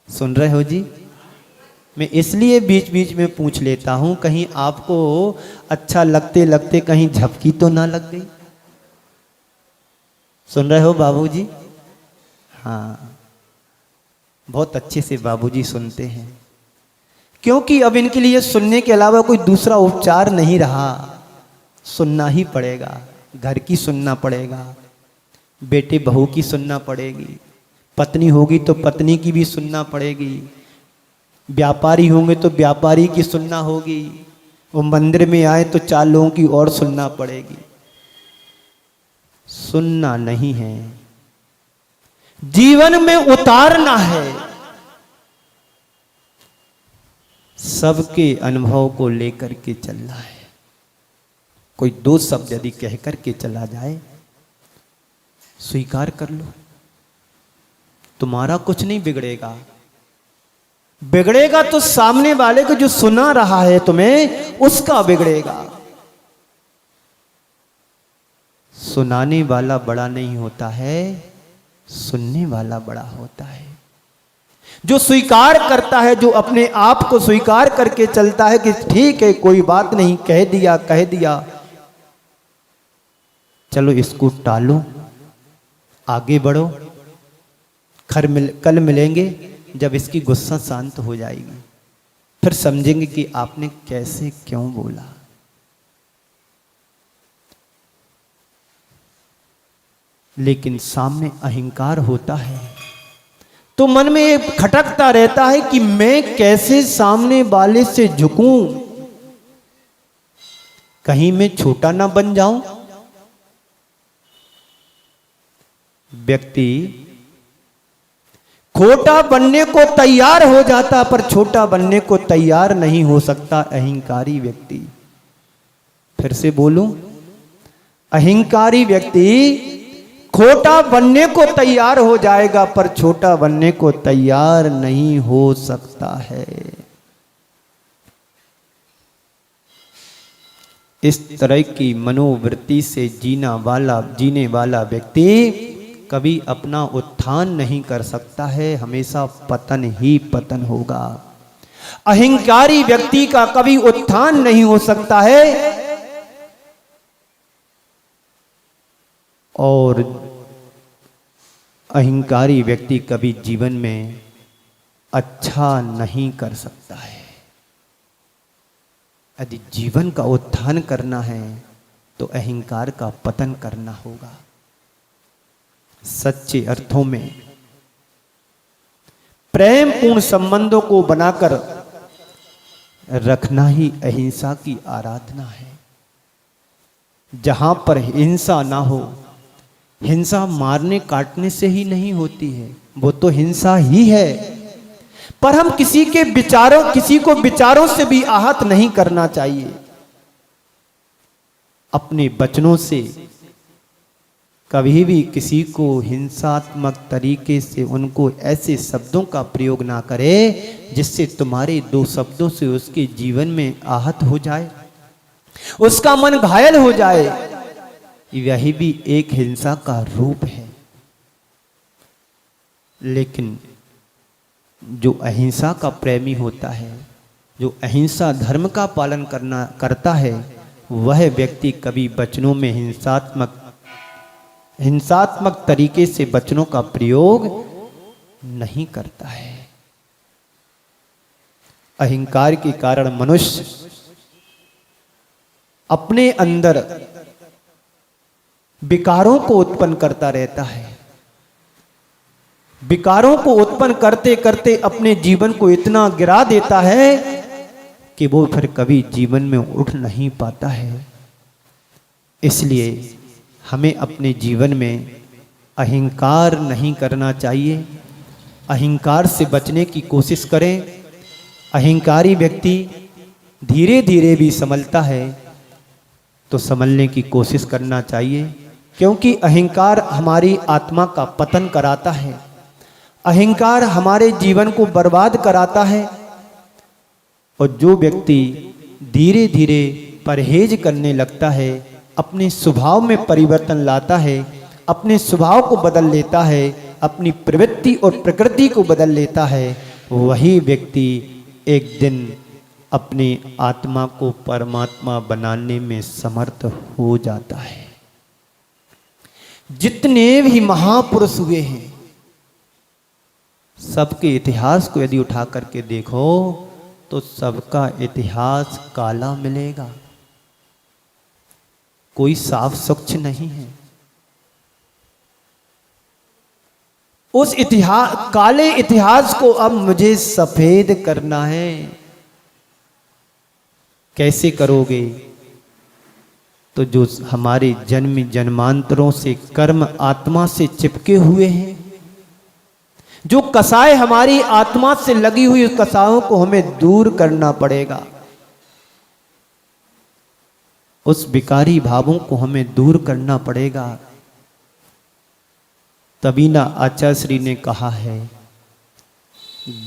सुन रहे हो जी? मैं इसलिए बीच बीच में पूछ लेता हूं, कहीं आपको अच्छा लगते लगते कहीं झपकी तो ना लग गई। सुन रहे हो बाबूजी? हाँ, बहुत अच्छे से बाबूजी सुनते हैं, क्योंकि अब इनके लिए सुनने के अलावा कोई दूसरा उपचार नहीं रहा। सुनना ही पड़ेगा, घर की सुनना पड़ेगा, बेटे बहू की सुनना पड़ेगी, पत्नी होगी तो पत्नी की भी सुनना पड़ेगी, व्यापारी होंगे तो व्यापारी की सुनना होगी, वो मंदिर में आए तो 4 लोगों की और सुनना पड़ेगी। सुनना नहीं है, जीवन में उतारना है। सबके अनुभव को लेकर के चलना है। कोई 2 शब्द यदि कह कर के चला जाए, स्वीकार कर लो, तुम्हारा कुछ नहीं बिगड़ेगा। बिगड़ेगा तो सामने वाले को जो सुना रहा है तुम्हें, उसका बिगड़ेगा। सुनाने वाला बड़ा नहीं होता है, सुनने वाला बड़ा होता है। जो स्वीकार करता है, जो अपने आप को स्वीकार करके चलता है कि ठीक है, कोई बात नहीं, कह दिया, चलो इसको टालो, आगे बढ़ो, कल मिलेंगे जब इसकी गुस्सा शांत हो जाएगी, फिर समझेंगे कि आपने कैसे क्यों बोला। लेकिन सामने अहंकार होता है तो मन में एक खटकता रहता है कि मैं कैसे सामने वाले से झुकूं, कहीं मैं छोटा ना बन जाऊं। व्यक्ति खोटा बनने को तैयार हो जाता, पर छोटा बनने को तैयार नहीं हो सकता अहंकारी व्यक्ति। फिर से बोलूं, अहंकारी व्यक्ति खोटा बनने को तैयार हो जाएगा, पर छोटा बनने को तैयार नहीं हो सकता है। इस तरह की मनोवृत्ति से जीने वाला व्यक्ति कभी अपना उत्थान नहीं कर सकता है, हमेशा पतन ही पतन होगा। अहंकारी व्यक्ति का कभी उत्थान नहीं हो सकता है, और अहंकारी व्यक्ति कभी जीवन में अच्छा नहीं कर सकता है। यदि जीवन का उत्थान करना है तो अहंकार का पतन करना होगा। सच्चे अर्थों में प्रेम पूर्ण संबंधों को बनाकर रखना ही अहिंसा की आराधना है। जहां पर हिंसा ना हो, हिंसा मारने काटने से ही नहीं होती है, वो तो हिंसा ही है, पर हम किसी को विचारों से भी आहत नहीं करना चाहिए। अपने वचनों से कभी भी किसी को हिंसात्मक तरीके से उनको ऐसे शब्दों का प्रयोग ना करे जिससे तुम्हारे दो शब्दों से उसके जीवन में आहत हो जाए, उसका मन घायल हो जाए। यही भी एक हिंसा का रूप है। लेकिन जो अहिंसा का प्रेमी होता है, जो अहिंसा धर्म का पालन करता है, वह व्यक्ति कभी वचनों में हिंसात्मक तरीके से वचनों का प्रयोग नहीं करता है। अहंकार के कारण मनुष्य अपने अंदर विकारों को उत्पन्न करता रहता है। विकारों को उत्पन्न करते करते अपने जीवन को इतना गिरा देता है कि वो फिर कभी जीवन में उठ नहीं पाता है। इसलिए हमें अपने जीवन में अहंकार नहीं करना चाहिए। अहंकार से बचने की कोशिश करें। अहंकारी व्यक्ति धीरे धीरे भी संभलता है, तो संभलने की कोशिश करना चाहिए, क्योंकि अहंकार हमारी आत्मा का पतन कराता है। अहंकार हमारे जीवन को बर्बाद कराता है। और जो व्यक्ति धीरे धीरे परहेज करने लगता है, अपने स्वभाव में परिवर्तन लाता है, अपने स्वभाव को बदल लेता है, अपनी प्रवृत्ति और प्रकृति को बदल लेता है, वही व्यक्ति एक दिन अपनी आत्मा को परमात्मा बनाने में समर्थ हो जाता है। जितने भी महापुरुष हुए हैं, सबके इतिहास को यदि उठा करके देखो तो सबका इतिहास काला मिलेगा, कोई साफ स्वच्छ नहीं है। उस काले इतिहास को अब मुझे सफेद करना है। कैसे करोगे? तो जो हमारे जन्मांतरों से कर्म आत्मा से चिपके हुए हैं, जो कसाय हमारी आत्मा से लगी हुई उस कसायों को हमें दूर करना पड़ेगा। उस विकारी भावों को हमें दूर करना पड़ेगा। तभी ना आचार्य श्री ने कहा है,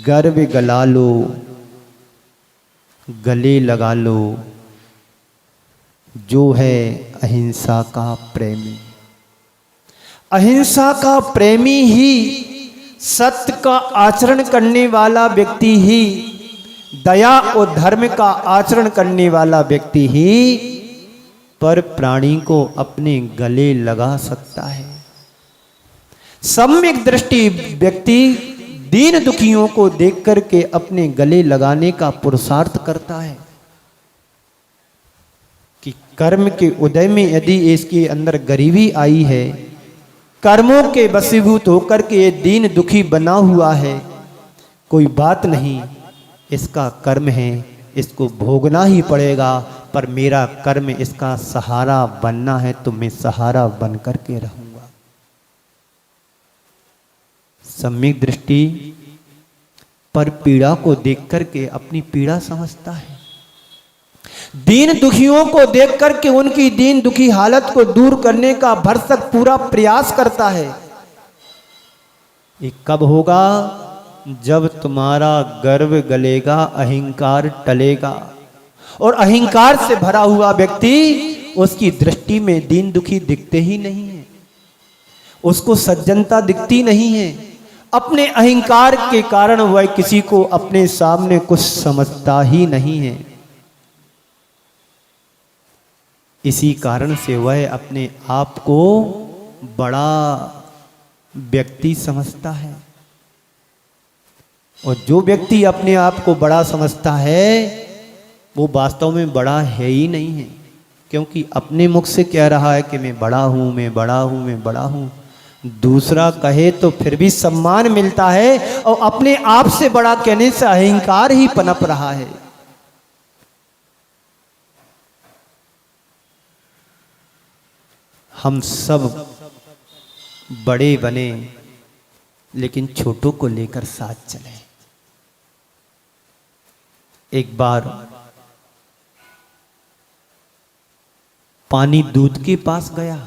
गर्व गला लो, गले लगा लो, जो है अहिंसा का प्रेमी। अहिंसा का प्रेमी ही, सत्य का आचरण करने वाला व्यक्ति ही, दया और धर्म का आचरण करने वाला व्यक्ति ही पर प्राणी को अपने गले लगा सकता है। सम्यक दृष्टि व्यक्ति दीन दुखियों को देख करके अपने गले लगाने का पुरुषार्थ करता है कि कर्म के उदय में यदि इसके अंदर गरीबी आई है, कर्मों के वशीभूत होकर के ये दीन दुखी बना हुआ है, कोई बात नहीं, इसका कर्म है, इसको भोगना ही पड़ेगा, पर मेरा कर्म इसका सहारा बनना है, तो मैं सहारा बन करके रहूंगा। सम्यक दृष्टि पर पीड़ा को देख करके अपनी पीड़ा समझता है। दीन दुखियों को देख करके उनकी दीन दुखी हालत को दूर करने का भरसक पूरा प्रयास करता है। ये कब होगा? जब तुम्हारा गर्व गलेगा, अहंकार टलेगा। और अहंकार से भरा हुआ व्यक्ति, उसकी दृष्टि में दीन दुखी दिखते ही नहीं है, उसको सज्जनता दिखती नहीं है। अपने अहंकार के कारण वह किसी को अपने सामने कुछ समझता ही नहीं है। इसी कारण से वह अपने आप को बड़ा व्यक्ति समझता है। और जो व्यक्ति अपने आप को बड़ा समझता है, वो वास्तव में बड़ा है ही नहीं है, क्योंकि अपने मुख से कह रहा है कि मैं बड़ा हूं, मैं बड़ा हूं, मैं बड़ा हूं, दूसरा कहे तो फिर भी सम्मान मिलता है, और अपने आप से बड़ा कहने से अहंकार ही पनप रहा है। हम सब बड़े बने लेकिन छोटों को लेकर साथ चले। एक बार पानी दूध के पास गया।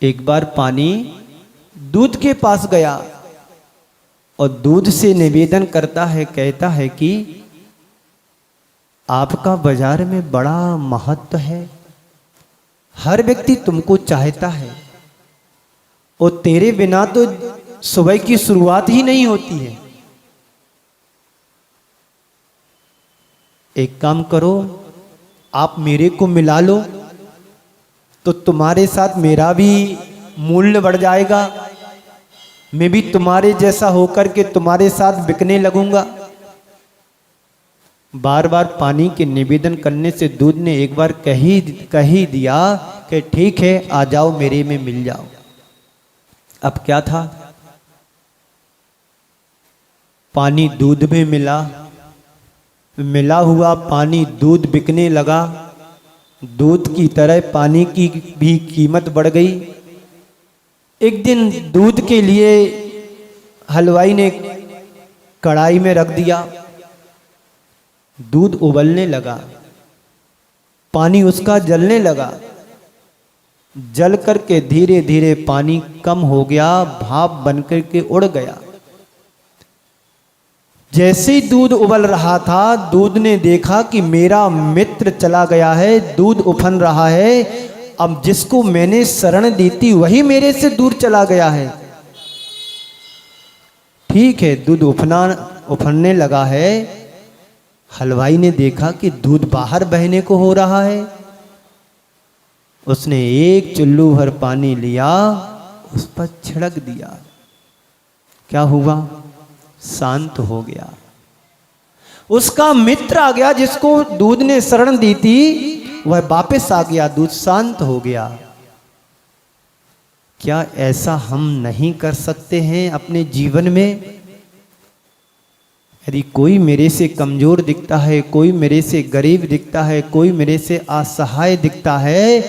एक बार पानी दूध के पास गया और दूध से निवेदन करता है, कहता है कि आपका बाजार में बड़ा महत्व है, हर व्यक्ति तुमको चाहता है, और तेरे बिना तो सुबह की शुरुआत ही नहीं होती है। एक काम करो, आप मेरे को मिला लो तो तुम्हारे साथ मेरा भी मूल्य बढ़ जाएगा, मैं भी तुम्हारे जैसा होकर के तुम्हारे साथ बिकने लगूंगा। बार बार पानी के निवेदन करने से दूध ने एक बार कह ही दिया कि ठीक है, आ जाओ, मेरे में मिल जाओ। अब क्या था, पानी दूध में मिला हुआ पानी दूध बिकने लगा। दूध की तरह पानी की भी कीमत बढ़ गई। एक दिन दूध के लिए हलवाई ने कढ़ाई में रख दिया, दूध उबलने लगा, पानी उसका जलने लगा। जल करके धीरे धीरे पानी कम हो गया, भाप बनकर के उड़ गया। जैसे ही दूध उबल रहा था, दूध ने देखा कि मेरा मित्र चला गया है, दूध उफन रहा है। अब जिसको मैंने शरण दी थी वही मेरे से दूर चला गया है। ठीक है, दूध उफनने लगा है। हलवाई ने देखा कि दूध बाहर बहने को हो रहा है। उसने एक चुल्लू भर पानी लिया, उस पर छिड़क दिया। क्या हुआ, शांत हो गया। उसका मित्र आ गया, जिसको दूध ने शरण दी थी, वह वापस आ गया, दूध शांत हो गया। क्या ऐसा हम नहीं कर सकते हैं अपने जीवन में? यदि कोई मेरे से कमजोर दिखता है, कोई मेरे से गरीब दिखता है, कोई मेरे से असहाय दिखता है,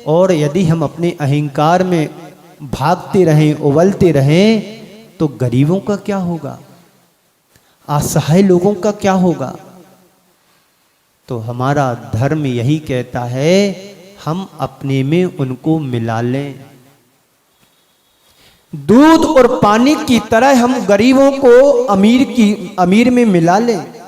और यदि हम अपने अहंकार में भागते रहें, उबलते रहें, तो गरीबों का क्या होगा, असहाय लोगों का क्या होगा? तो हमारा धर्म यही कहता है, हम अपने में उनको मिला लें। दूध और पानी की तरह हम गरीबों को अमीर में मिला लें।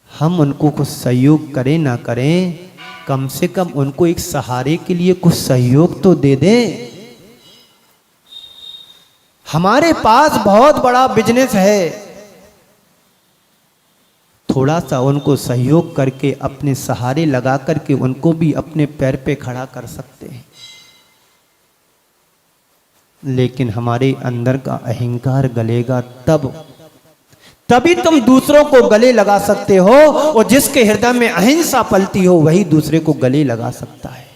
हम उनको कुछ सहयोग करें ना करें, कम से कम उनको एक सहारे के लिए कुछ सहयोग तो दे दें। हमारे पास बहुत बड़ा बिजनेस है, थोड़ा सा उनको सहयोग करके अपने सहारे लगा करके उनको भी अपने पैर पे खड़ा कर सकते हैं। लेकिन हमारे अंदर का अहंकार गलेगा तभी तुम दूसरों को गले लगा सकते हो, और जिसके हृदय में अहिंसा पलती हो वही दूसरे को गले लगा सकता है।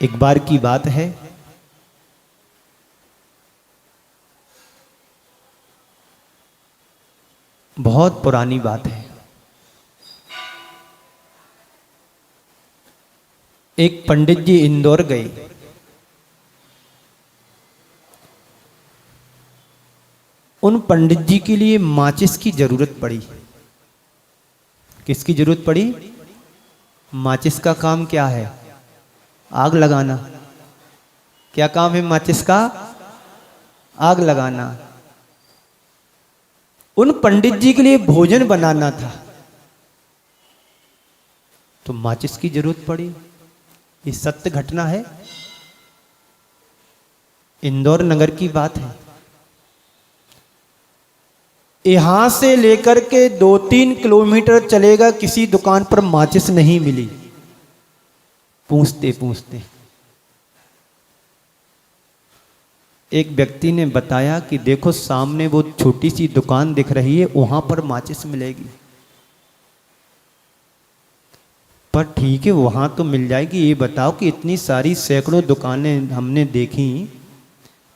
एक बार की बात है, बहुत पुरानी बात है। एक पंडित जी इंदौर गए। उन पंडित जी के लिए माचिस की जरूरत पड़ी। किसकी जरूरत पड़ी? माचिस का काम क्या है? आग लगाना। क्या काम है माचिस का? आग लगाना। उन पंडित जी के लिए भोजन बनाना था, तो माचिस की जरूरत पड़ी। ये सत्य घटना है, इंदौर नगर की बात है। यहां से लेकर के 2-3 किलोमीटर चलेगा, किसी दुकान पर माचिस नहीं मिली। पूछते पूछते एक व्यक्ति ने बताया कि देखो सामने वो छोटी सी दुकान दिख रही है, वहां पर माचिस मिलेगी। पर ठीक है वहाँ तो मिल जाएगी। ये बताओ कि इतनी सारी सैकड़ों दुकानें हमने देखी,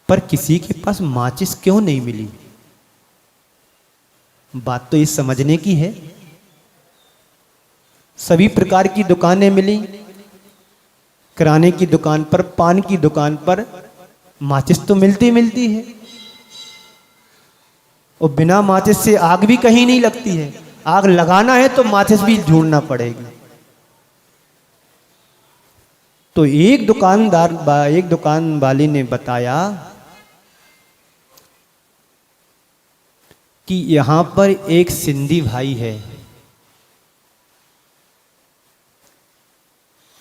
पर किसी के पास माचिस क्यों नहीं मिली? बात तो ये समझने की है। सभी प्रकार की दुकानें मिली, किराने की दुकान पर, पान की दुकान पर माचिस तो मिलती मिलती है, और बिना माचिस से आग भी कहीं नहीं लगती है। आग लगाना है तो माचिस भी ढूंढना पड़ेगी। तो एक दुकान वाले ने बताया कि यहां पर एक सिंधी भाई है,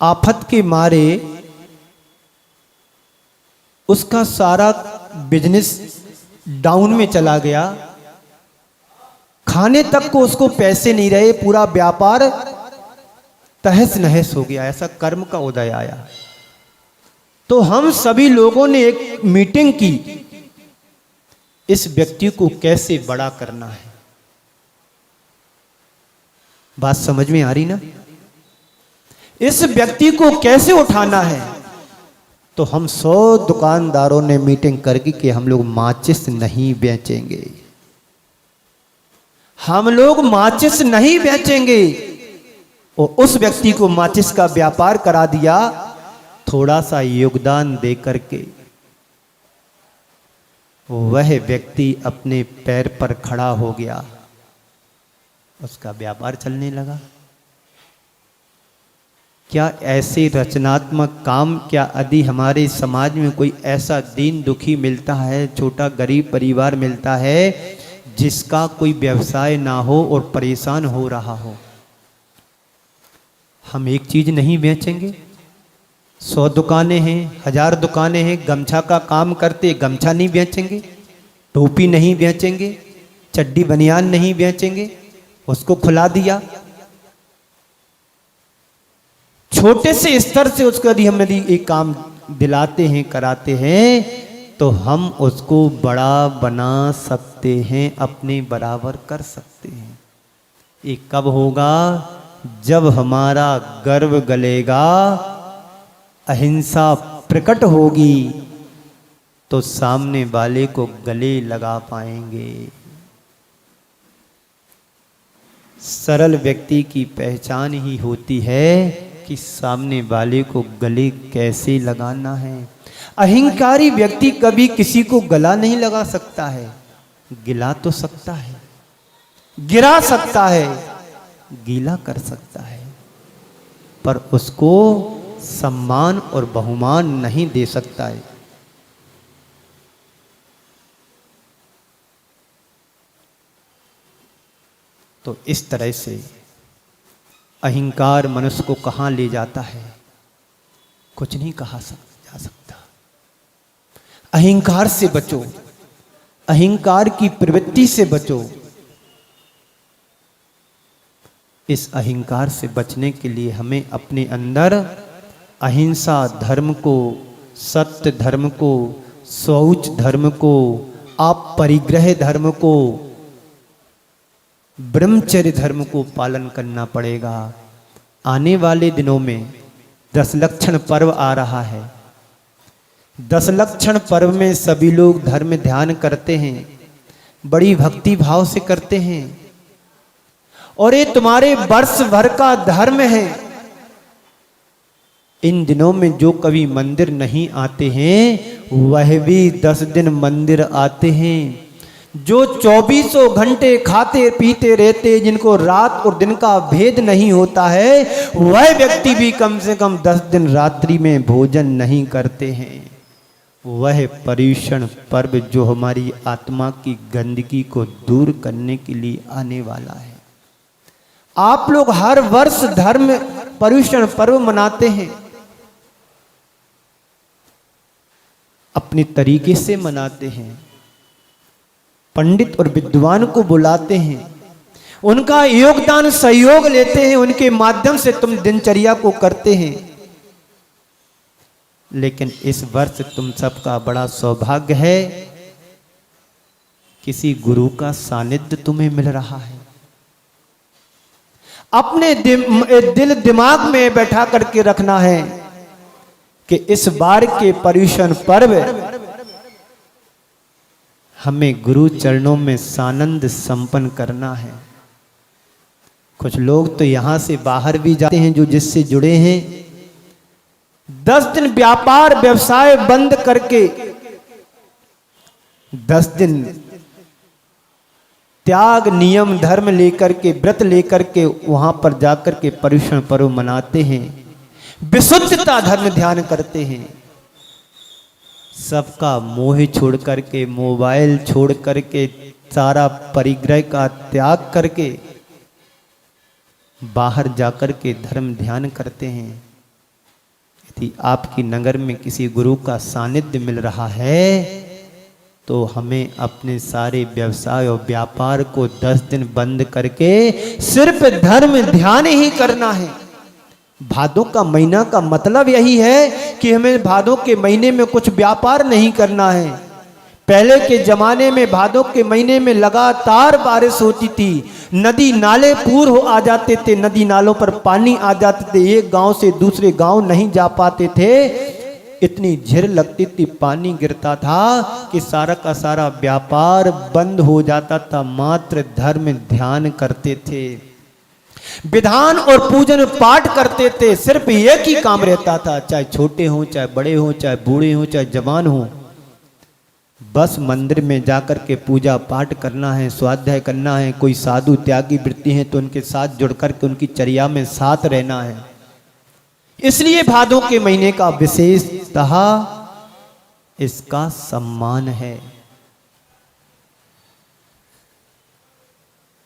आफत के मारे उसका सारा बिजनेस डाउन में चला गया, खाने तक को उसको पैसे नहीं रहे, पूरा व्यापार तहस नहस हो गया। ऐसा कर्म का उदय आया। तो हम सभी लोगों ने एक मीटिंग की, इस व्यक्ति को कैसे बड़ा करना है। बात समझ में आ रही ना? इस व्यक्ति को कैसे उठाना है। तो हम 100 दुकानदारों ने मीटिंग करके कि हम लोग माचिस नहीं बेचेंगे, हम लोग माचिस नहीं बेचेंगे। और उस व्यक्ति को माचिस का व्यापार करा दिया, थोड़ा सा योगदान दे करके। वह व्यक्ति अपने पैर पर खड़ा हो गया, उसका व्यापार चलने लगा। क्या ऐसे रचनात्मक काम, क्या यदि हमारे समाज में कोई ऐसा दीन दुखी मिलता है, छोटा गरीब परिवार मिलता है जिसका कोई व्यवसाय ना हो और परेशान हो रहा हो, हम एक चीज नहीं बेचेंगे? 100 दुकानें हैं, 1000 दुकानें हैं, गमछा का काम करते, गमछा नहीं बेचेंगे? टोपी नहीं बेचेंगे? चड्डी बनियान नहीं बेचेंगे? उसको खुला दिया। छोटे से स्तर से उसको यदि एक काम दिलाते हैं, कराते हैं, तो हम उसको बड़ा बना सकते हैं, अपने बराबर कर सकते हैं। ये कब होगा? जब हमारा गर्व गलेगा, अहिंसा प्रकट होगी, तो सामने वाले को गले लगा पाएंगे। सरल व्यक्ति की पहचान ही होती है कि सामने वाले को गले कैसे लगाना है। अहंकारी व्यक्ति कभी किसी को गला नहीं लगा सकता है, गिला तो सकता है, गिरा सकता है, गीला कर सकता है, पर उसको सम्मान और बहुमान नहीं दे सकता है। तो इस तरह से अहंकार मनुष्य को कहां ले जाता है, कुछ नहीं कहा जा सकता। अहंकार से बचो, अहंकार की प्रवृत्ति से बचो। इस अहंकार से बचने के लिए हमें अपने अंदर अहिंसा धर्म को, सत्य धर्म को, शौच धर्म को, अपरिग्रह धर्म को, ब्रह्मचर्य धर्म को पालन करना पड़ेगा। आने वाले दिनों में 10 लक्षण पर्व आ रहा है। 10 लक्षण पर्व में सभी लोग धर्म ध्यान करते हैं, बड़ी भक्ति भाव से करते हैं, और ये तुम्हारे वर्ष भर का धर्म है। इन दिनों में जो कभी मंदिर नहीं आते हैं वह भी 10 दिन मंदिर आते हैं। जो 24 घंटे खाते पीते रहते, जिनको रात और दिन का भेद नहीं होता है, वह व्यक्ति भी कम से कम 10 दिन रात्रि में भोजन नहीं करते हैं। वह पर्युषण पर्व जो हमारी आत्मा की गंदगी को दूर करने के लिए आने वाला है। आप लोग हर वर्ष धर्म पर्युषण पर्व मनाते हैं, अपने तरीके से मनाते हैं, पंडित और विद्वान को बुलाते हैं, उनका योगदान सहयोग लेते हैं, उनके माध्यम से तुम दिनचर्या को करते हैं। लेकिन इस वर्ष तुम सबका बड़ा सौभाग्य है, किसी गुरु का सानिध्य तुम्हें मिल रहा है। अपने दिल दिमाग में बैठा करके रखना है कि इस बार के पर्युषण पर्व हमें गुरु चरणों में सानंद संपन्न करना है। कुछ लोग तो यहां से बाहर भी जाते हैं जो जिससे जुड़े हैं, 10 दिन व्यापार व्यवसाय बंद करके 10 दिन त्याग नियम धर्म लेकर के व्रत लेकर के वहां पर जाकर के पर्युषण पर्व मनाते हैं, विशुद्धता धर्म ध्यान करते हैं। सबका मोह छोड़ करके, मोबाइल छोड़ करके, सारा परिग्रह का त्याग करके बाहर जाकर के धर्म ध्यान करते हैं। यदि आपकी नगर में किसी गुरु का सानिध्य मिल रहा है तो हमें अपने सारे व्यवसाय और व्यापार को 10 दिन बंद करके सिर्फ धर्म ध्यान ही करना है। भादों का महीना का मतलब यही है कि हमें भादों के महीने में कुछ व्यापार नहीं करना है। पहले के जमाने में भादों के महीने में लगातार बारिश होती थी, नदी नाले पूर हो आ जाते थे, नदी नालों पर पानी आ जाते थे, एक गांव से दूसरे गांव नहीं जा पाते थे, इतनी झिर लगती थी, पानी गिरता था कि सारा का सारा व्यापार बंद हो जाता था। मात्र धर्म ध्यान करते थे, विधान और पूजन पाठ करते थे, सिर्फ एक ही काम रहता था, चाहे छोटे हों, चाहे बड़े हों, चाहे बूढ़े हों, चाहे जवान हों, बस मंदिर में जाकर के पूजा पाठ करना है, स्वाध्याय करना है। कोई साधु त्यागी वृत्ति है तो उनके साथ जुड़ करके उनकी चर्या में साथ रहना है। इसलिए भादों के महीने का विशेषतः इसका सम्मान है।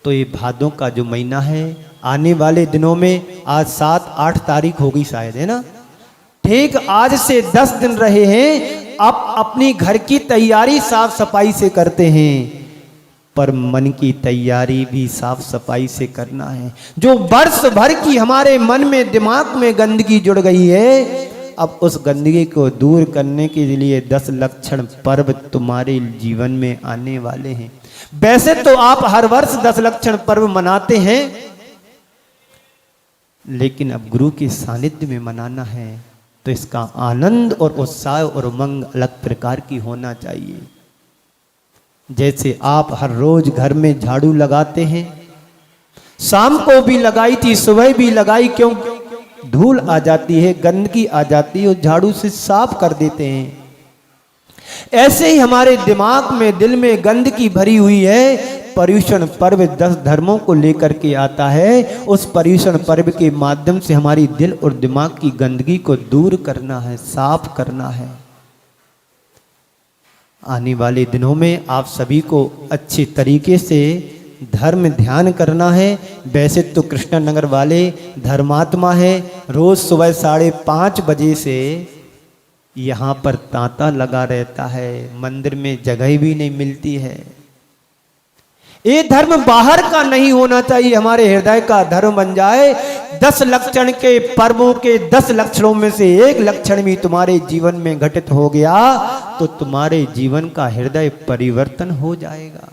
तो ये भादों का जो महीना है, आने वाले दिनों में, आज 7-8 तारीख हो गई शायद, है ना, ठीक आज से 10 दिन रहे हैं। अब अपनी घर की तैयारी साफ सफाई से करते हैं, पर मन की तैयारी भी साफ सफाई से करना है। जो वर्ष भर की हमारे मन में दिमाग में गंदगी जुड़ गई है, अब उस गंदगी को दूर करने के लिए 10 लक्षण पर्व तुम्हारे जीवन में आने वाले हैं। वैसे तो आप हर वर्ष 10 लक्षण पर्व मनाते हैं, लेकिन अब गुरु के सानिध्य में मनाना है तो इसका आनंद और उत्साह और उमंग अलग प्रकार की होना चाहिए। जैसे आप हर रोज घर में झाड़ू लगाते हैं, शाम को भी लगाई थी, सुबह भी लगाई, क्यों? धूल आ जाती है, गंदगी आ जाती है और झाड़ू से साफ कर देते हैं। ऐसे ही हमारे दिमाग में, दिल में गंदगी भरी हुई है। पर्युषण पर्व 10 धर्मों को लेकर के आता है। उस पर्युषण पर्व के माध्यम से हमारी दिल और दिमाग की गंदगी को दूर करना है, साफ करना है। आने वाले दिनों में आप सभी को अच्छे तरीके से धर्म ध्यान करना है। वैसे तो कृष्णनगर वाले धर्मात्मा है, रोज सुबह 5:30 बजे से यहाँ पर तांता लगा रहता है, मंदिर में जगह भी नहीं मिलती है। ये धर्म बाहर का नहीं होना चाहिए, हमारे हृदय का धर्म बन जाए। 10 लक्षण के पर्वों के 10 लक्षणों में से एक लक्षण भी तुम्हारे जीवन में घटित हो गया तो तुम्हारे जीवन का हृदय परिवर्तन हो जाएगा।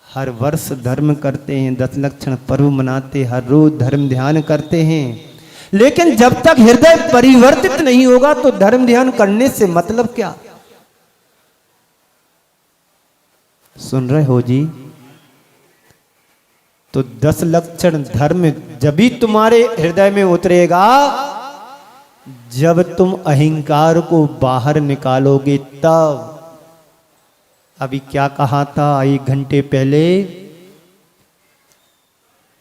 हर वर्ष धर्म करते हैं, 10 लक्षण पर्व मनाते, हर रोज धर्म ध्यान करते हैं, लेकिन जब तक हृदय परिवर्तित नहीं होगा तो धर्म ध्यान करने से मतलब क्या? सुन रहे हो जी? तो 10 लक्षण धर्म जब भी तुम्हारे हृदय में उतरेगा जब तुम अहंकार को बाहर निकालोगे तब। अभी क्या कहा था 1 घंटे पहले?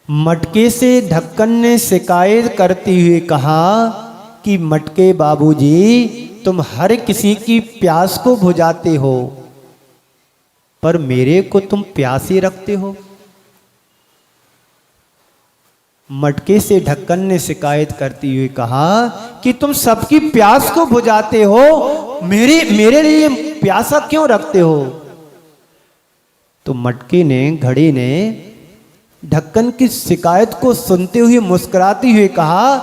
मटके से ढक्कन ने शिकायत करते हुए कहा कि मटके बाबूजी, तुम हर किसी की प्यास को बुझाते हो, पर मेरे को तुम प्यासे रखते हो। मटके से ढक्कन ने शिकायत करते हुए कहा कि तुम सबकी प्यास को बुझाते हो, मेरे लिए प्यासा क्यों रखते हो? तो मटके ने, घड़े ने ढक्कन की शिकायत को सुनते हुए मुस्कुराते हुए कहा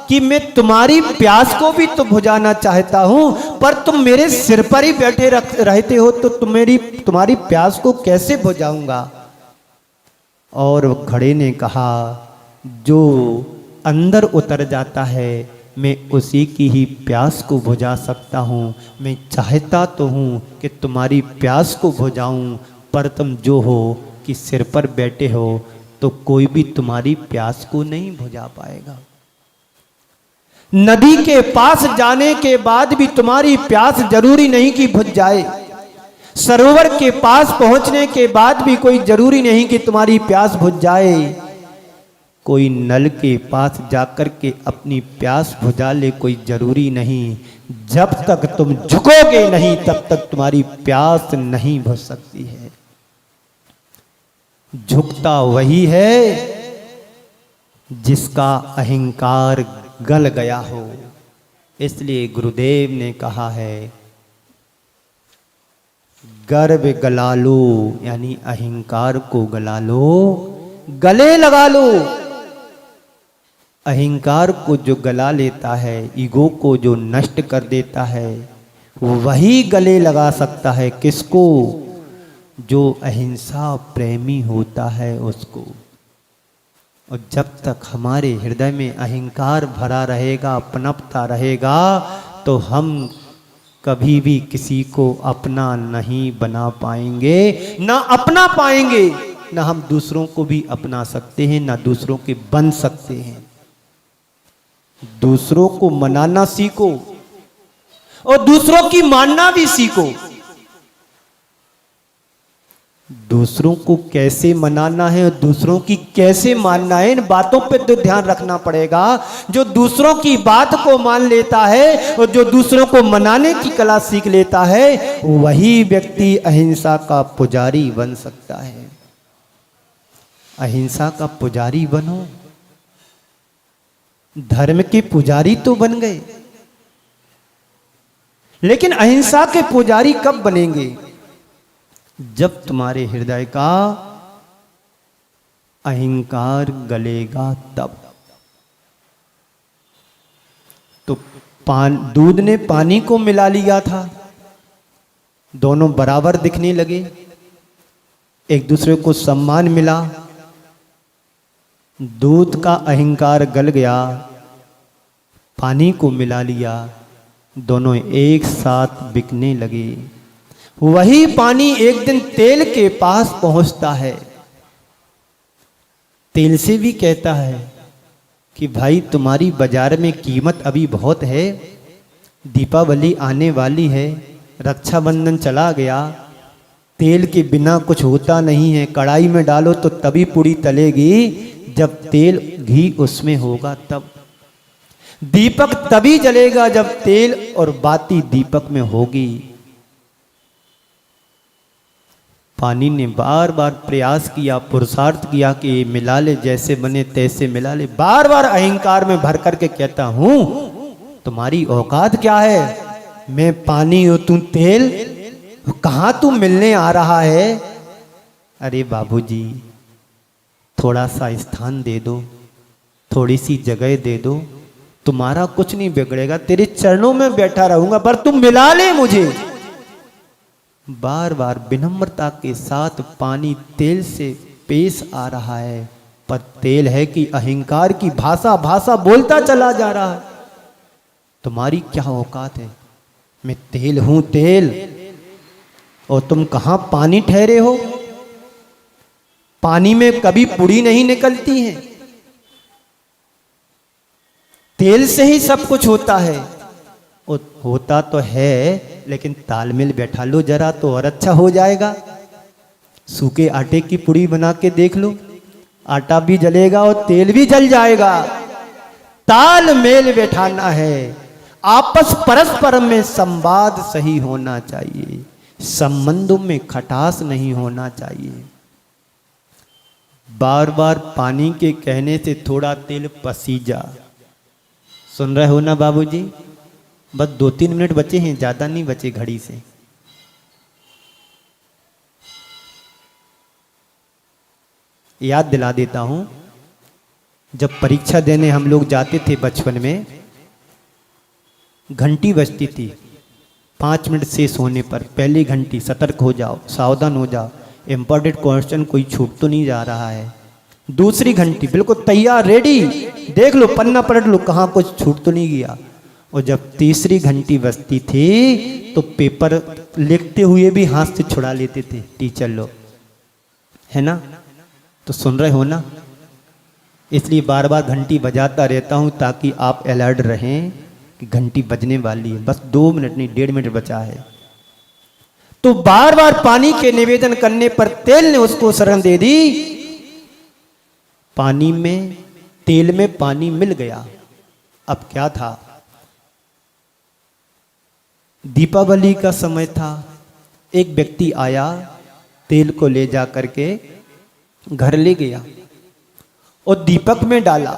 कि मैं तुम्हारी प्यास को भी तो बुझाना चाहता हूं, पर तुम मेरे सिर पर ही बैठे रहते हो तो तुम्हारी प्यास को कैसे बुझाऊंगा? और घड़े ने कहा, जो अंदर उतर जाता है मैं उसी की ही प्यास को बुझा सकता हूँ। मैं चाहता तो हूँ कि तुम्हारी प्यास को बुझाऊँ, पर तुम जो हो कि सिर पर बैठे हो तो कोई भी तुम्हारी प्यास को नहीं बुझा पाएगा। नदी के पास जाने के बाद भी तुम्हारी प्यास जरूरी नहीं कि बुझ जाए। सरोवर के पास पहुंचने के बाद भी कोई जरूरी नहीं कि तुम्हारी प्यास बुझ जाए। कोई नल के पास जाकर के अपनी प्यास बुझा ले, कोई जरूरी नहीं। जब तक तुम झुकोगे नहीं तब तक तुम्हारी प्यास नहीं बुझ सकती है। झुकता वही है जिसका अहंकार गल गया हो। इसलिए गुरुदेव ने कहा है, गर्व गला लो, यानी अहंकार को गला लो, गले लगा लो। अहंकार को जो गला लेता है, ईगो को जो नष्ट कर देता है, वही गले लगा सकता है। किसको? जो अहिंसा प्रेमी होता है उसको। और जब तक हमारे हृदय में अहंकार भरा रहेगा, पनपता रहेगा, तो हम कभी भी किसी को अपना नहीं बना पाएंगे, ना अपना पाएंगे, ना हम दूसरों को भी अपना सकते हैं, ना दूसरों के बन सकते हैं। दूसरों को मनाना सीखो और दूसरों की मानना भी सीखो। दूसरों को कैसे मनाना है और दूसरों की कैसे मानना है, इन बातों पे तो ध्यान रखना पड़ेगा। जो दूसरों की बात को मान लेता है और जो दूसरों को मनाने की कला सीख लेता है, वही व्यक्ति अहिंसा का पुजारी बन सकता है। अहिंसा का पुजारी बनो। धर्म के पुजारी तो बन गए, लेकिन अहिंसा के पुजारी कब बनेंगे? जब तुम्हारे हृदय का अहंकार गलेगा तब। तो दूध ने पानी को मिला लिया था, दोनों बराबर दिखने लगे, एक दूसरे को सम्मान मिला। दूध का अहंकार गल गया, पानी को मिला लिया, दोनों एक साथ बिकने लगे। वही पानी एक दिन तेल के पास पहुंचता है, तेल से भी कहता है कि भाई तुम्हारी बाजार में कीमत अभी बहुत है, दीपावली आने वाली है, रक्षाबंधन चला गया, तेल के बिना कुछ होता नहीं है, कढ़ाई में डालो तो तभी पूड़ी तलेगी जब तेल घी उसमें होगा, तब दीपक तभी जलेगा जब तेल और बाती दीपक में होगी। पानी ने बार बार प्रयास किया, पुरुषार्थ किया कि मिला ले, जैसे बने तैसे मिला ले। बार बार अहंकार में भर करके कहता हूं, तुम्हारी औकात क्या है? मैं पानी हो तुम तेल, कहां तू मिलने आ रहा है? अरे बाबूजी, थोड़ा सा स्थान दे दो, थोड़ी सी जगह दे दो, तुम्हारा कुछ नहीं बिगड़ेगा, तेरे चरणों में बैठा रहूंगा, पर तुम मिला ले मुझे। बार बार विनम्रता के साथ पानी तेल से पेश आ रहा है, पर तेल है कि अहंकार की भाषा भाषा बोलता चला जा रहा है। तुम्हारी क्या औकात है? मैं तेल हूं तेल, और तुम कहां पानी ठहरे हो? पानी में कभी पुड़ी नहीं निकलती है, तेल से ही सब कुछ होता है। होता तो है, लेकिन तालमेल बैठा लो जरा तो और अच्छा हो जाएगा। सूखे आटे की पुड़ी बना के देख लो, आटा भी जलेगा और तेल भी जल जाएगा। तालमेल बैठाना है, आपस परस्पर में संवाद सही होना चाहिए, संबंधों में खटास नहीं होना चाहिए। बार बार पानी के कहने से थोड़ा तेल पसीजा। सुन रहे हो ना बाबूजी? बस 2-3 मिनट बचे हैं, ज्यादा नहीं बचे घड़ी से। याद दिला देता हूं, जब परीक्षा देने हम लोग जाते थे बचपन में, घंटी बजती थी 5 मिनट शेष होने पर, पहली घंटी, सतर्क हो जाओ, सावधान हो जाओ, इंपॉर्टेंट क्वेश्चन कोई छूट तो नहीं जा रहा है। दूसरी घंटी बिल्कुल तैयार रेडी, देख लो पन्ना पलट लो कहाँ कुछ छूट तो नहीं गया। और जब तीसरी घंटी बजती थी तो पेपर लिखते हुए भी हाथ से छुड़ा लेते थे टीचर लोग, है ना। तो सुन रहे हो ना, इसलिए बार बार घंटी बजाता रहता हूँ ताकि आप अलर्ट रहें कि घंटी बजने वाली है। बस 2 मिनट नहीं 1.5 मिनट बचा है। तो बार बार पानी के निवेदन करने पर तेल ने उसको शरण दे दी। पानी में, तेल में पानी मिल गया। अब क्या था, दीपावली का समय था। एक व्यक्ति आया, तेल को ले जा करके घर ले गया और दीपक में डाला।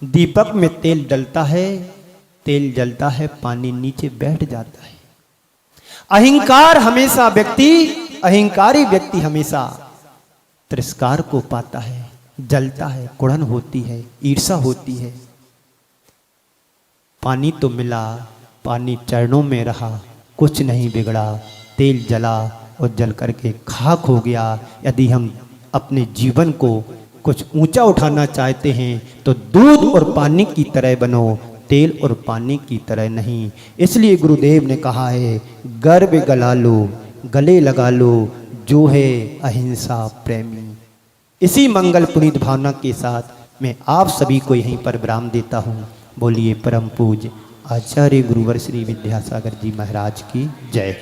दीपक में तेल डलता है, तेल जलता है, पानी नीचे बैठ जाता है। अहंकार हमेशा अहंकारी व्यक्ति हमेशा तिरस्कार को पाता है, जलता है, कुड़न होती है, ईर्षा होती है। पानी तो मिला, पानी चरणों में रहा, कुछ नहीं बिगड़ा, तेल जला और जल करके खाक हो गया। यदि हम अपने जीवन को कुछ ऊंचा उठाना चाहते हैं तो दूध और पानी की तरह बनो, तेल और पानी की तरह नहीं। इसलिए गुरुदेव ने कहा है, गर्व गला लो, गले लगा लो, जो है अहिंसा प्रेमी। इसी मंगल पुनीत भावना के साथ मैं आप सभी को यहीं पर विराम देता हूँ। बोलिए परम पूज्य आचार्य गुरुवर श्री विद्यासागर जी महाराज की जय।